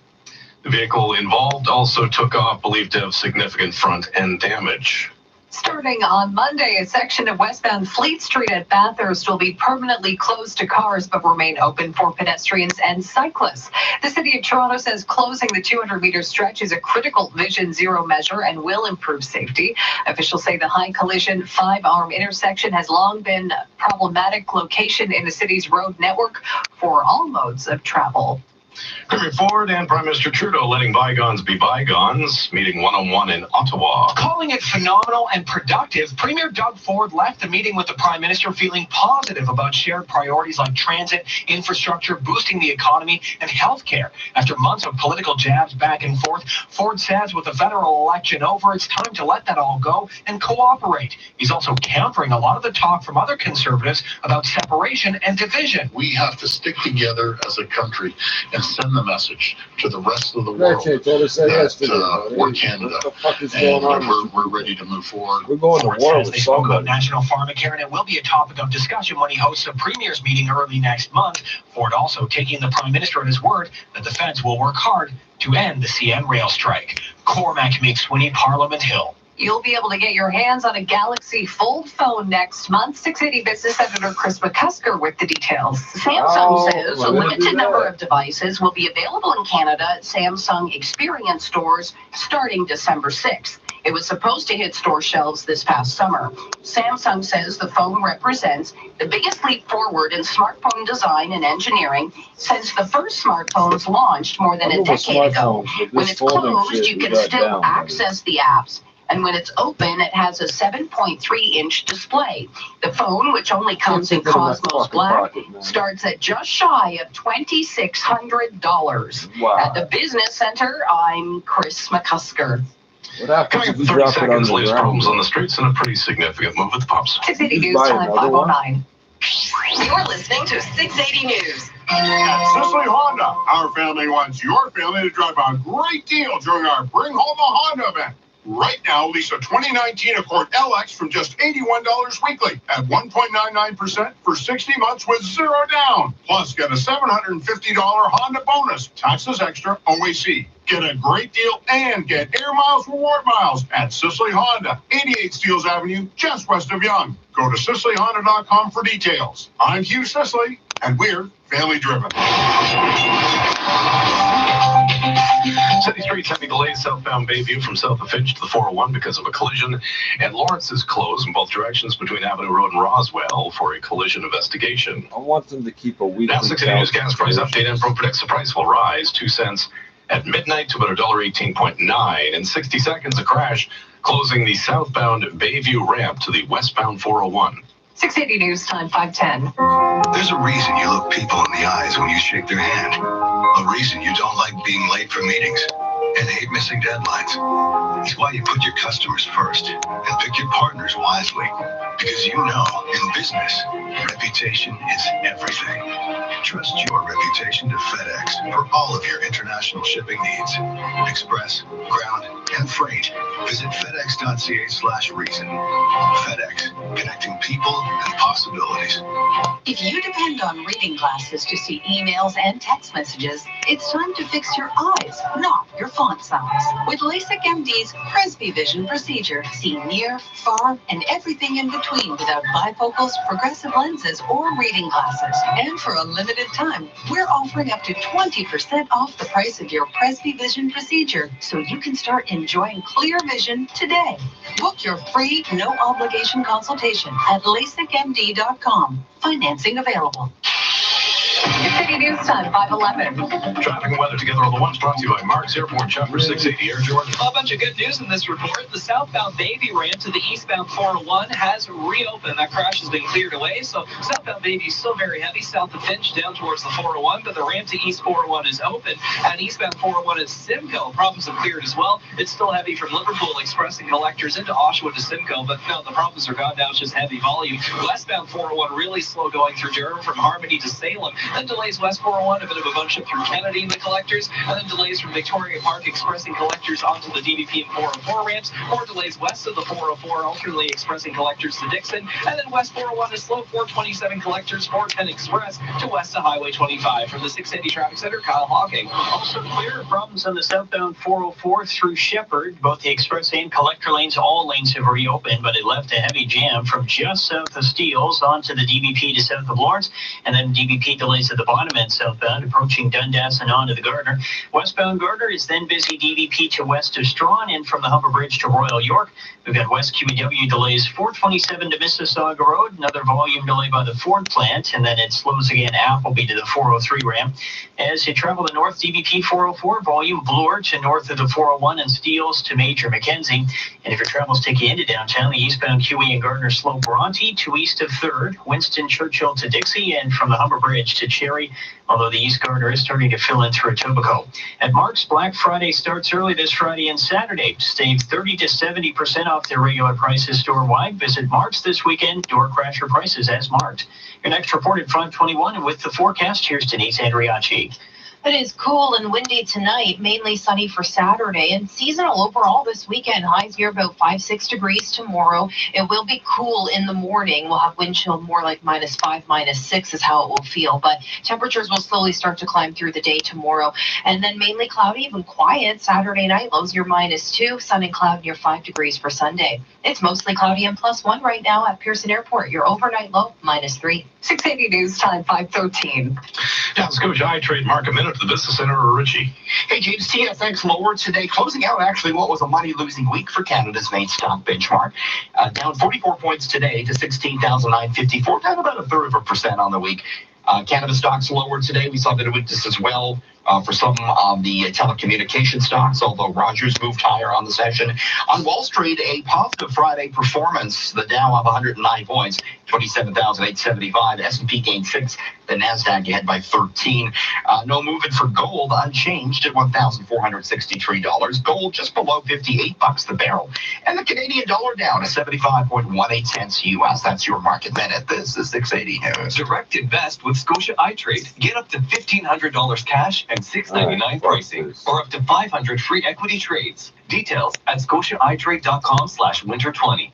The vehicle involved also took off, believed to have significant front end damage. Starting on Monday, a section of westbound Fleet Street at Bathurst will be permanently closed to cars but remain open for pedestrians and cyclists. The City of Toronto says closing the 200-meter stretch is a critical Vision Zero measure and will improve safety. Officials say the high collision 5-arm intersection has long been a problematic location in the city's road network for all modes of travel. Premier Ford and Prime Minister Trudeau letting bygones be bygones, meeting one-on-one in Ottawa. Calling it phenomenal and productive, Premier Doug Ford left the meeting with the Prime Minister feeling positive about shared priorities like transit, infrastructure, boosting the economy, and healthcare. After months of political jabs back and forth, Ford says with the federal election over, it's time to let that all go and cooperate. He's also countering a lot of the talk from other Conservatives about separation and division. We have to stick together as a country and send the message to the rest of the world that we're Canada. What the fuck is going on? We're ready to move forward. We're going to war with they spoke about somebody. national pharmacare, and it will be a topic of discussion when he hosts a premier's meeting early next month. Ford also taking the Prime Minister at his word that the feds will work hard to end the CN rail strike. Cormac McSweeney, Parliament Hill. You'll be able to get your hands on a Galaxy Fold phone next month. 680 Business Editor Chris McCusker with the details. Samsung says a limited number of devices will be available in Canada at Samsung Experience stores starting December 6th. It was supposed to hit store shelves this past summer. Samsung says the phone represents the biggest leap forward in smartphone design and engineering since the first smartphones launched more than a decade ago. When it's closed, you can still access the apps. And when it's open, it has a 7.3-inch display. The phone, which only comes in Cosmos Black, starts at just shy of $2,600. Wow. At the Business Center, I'm Chris McCusker. What happens Coming if up we 30 drop it on seconds, the latest ground? problems on the streets and a pretty significant move at the pumps. 680 News Time 509. You're listening to 680 News. At Sicily Honda, our family wants your family to drive a great deal during our Bring Home a Honda event. Right now, lease a 2019 Accord LX from just $81 weekly at 1.99% for 60 months with zero down. Plus, get a $750 Honda bonus, taxes extra, OAC. Get a great deal and get Air Miles reward miles at Sicily Honda, 88 Steeles Avenue, just west of Yonge. Go to SiciliHonda.com for details. I'm Hugh Sicily, and we're family driven. City streets heavy delays southbound Bayview from south of Finch to the 401 because of a collision, and Lawrence is closed in both directions between Avenue Road and Roswell for a collision investigation. I want them to keep a weekly. Now, 680 News gas price update. Info predicts the price will rise 2 cents at midnight to about $1.18.9. In 60 seconds, a crash closing the southbound Bayview ramp to the westbound 401. 680 News Time 510. There's a reason you look people in the eyes when you shake their hand. A reason you don't like being late for meetings and hate missing deadlines. It's why you put your customers first and pick your partners wisely. Because you know, in business, reputation is everything. Trust your reputation to FedEx for all of your international shipping needs. Express, ground, and freight. Visit FedEx.ca/reason. FedEx, connecting people and possibilities. If you depend on reading glasses to see emails and text messages, it's time to fix your eyes, not your font size. With LASIK MD's PresbyVision procedure, see near, far, and everything in between without bifocals, progressive lenses, or reading glasses. And for a limited time, we're offering up to 20% off the price of your PresbyVision procedure, so you can start enjoying clear vision today. Book your free, no-obligation consultation at LASIKMD.com. Financing available. 680 News Time 511. Traffic and weather together on the ones brought to you by Mark's Airport Chopper 680 Air Jordan. A bunch of good news in this report. The southbound Bayview ramp to the eastbound 401 has reopened. That crash has been cleared away, so southbound Bayview is still very heavy south of Finch down towards the 401, but the ramp to east 401 is open. And eastbound 401 is Simcoe. Problems have cleared as well. It's still heavy from Liverpool Express and collectors into Oshawa to Simcoe, but no, the problems are gone now. It's just heavy volume. Westbound 401 really slow going through Durham from Harmony to Salem. Then delays west 401, a bit of a bunch up through Kennedy and the collectors, and then delays from Victoria Park expressing collectors onto the DVP and 404 ramps. More delays west of the 404, alternately expressing collectors to Dixon, and then west 401 is slow 427 collectors, 410 express to west of Highway 25. From the 680 Traffic Center, Kyle Hawking. Also clear problems on the southbound 404 through Shepherd. Both the express and collector lanes, all lanes have reopened, but it left a heavy jam from just south of Steeles onto the DVP to south of Lawrence, and then DVP delays at the bottom end southbound, approaching Dundas and onto the Gardner. Westbound Gardner is then busy DVP to west of Strawn and from the Humber Bridge to Royal York. We've got West QEW delays 427 to Mississauga Road, another volume delay by the Ford plant, and then it slows again Appleby to the 403 ramp. As you travel the north, DVP 404, volume Bloor to north of the 401 and Steeles to Major Mackenzie. And if your travels take you into downtown, the eastbound QE and Gardner slow Bronte to east of 3rd, Winston Churchill to Dixie, and from the Humber Bridge to Cherry, although the East Gardner is starting to fill in through Etobicoke. At Mark's, Black Friday starts early this Friday and Saturday. Save 30 to 70% off their regular prices store-wide. Visit Mark's this weekend. Door crasher prices as marked. Your next report at 521, and with the forecast, here's Denise Andriachi. It is cool and windy tonight, mainly sunny for Saturday, and seasonal overall this weekend. Highs near about 5-6 degrees tomorrow. It will be cool in the morning. We'll have wind chill more like -5, -6 is how it will feel, but temperatures will slowly start to climb through the day tomorrow. And then mainly cloudy, even quiet Saturday night. Lows near -2, sun and cloud near 5 degrees for Sunday. It's mostly cloudy and +1 right now at Pearson Airport. Your overnight low -3. 680 News Time 5:13. Down Scotia iTrade market minute to the Business Center of Richie. Hey, James, TSX lower today, closing out actually what was a money-losing week for Canada's main stock benchmark. Down 44 points today to 16,954, down about 1/3% on the week. Canada stocks lower today. We saw that it would just as well for some of the telecommunication stocks, although Rogers moved higher on the session. On Wall Street, a positive Friday performance. The Dow up 109 points, 27,875. S&P gained 6. The NASDAQ ahead by 13. No movement for gold, unchanged at $1,463. Gold just below $58 the barrel. And the Canadian dollar down to 75.18 cents US. That's your market minute. This is 680 News. Direct invest with Scotia iTrade. Get up to $1,500 cash and $6.99 pricing, or up to 500 free equity trades. Details at scotiaitrade.com/winter20.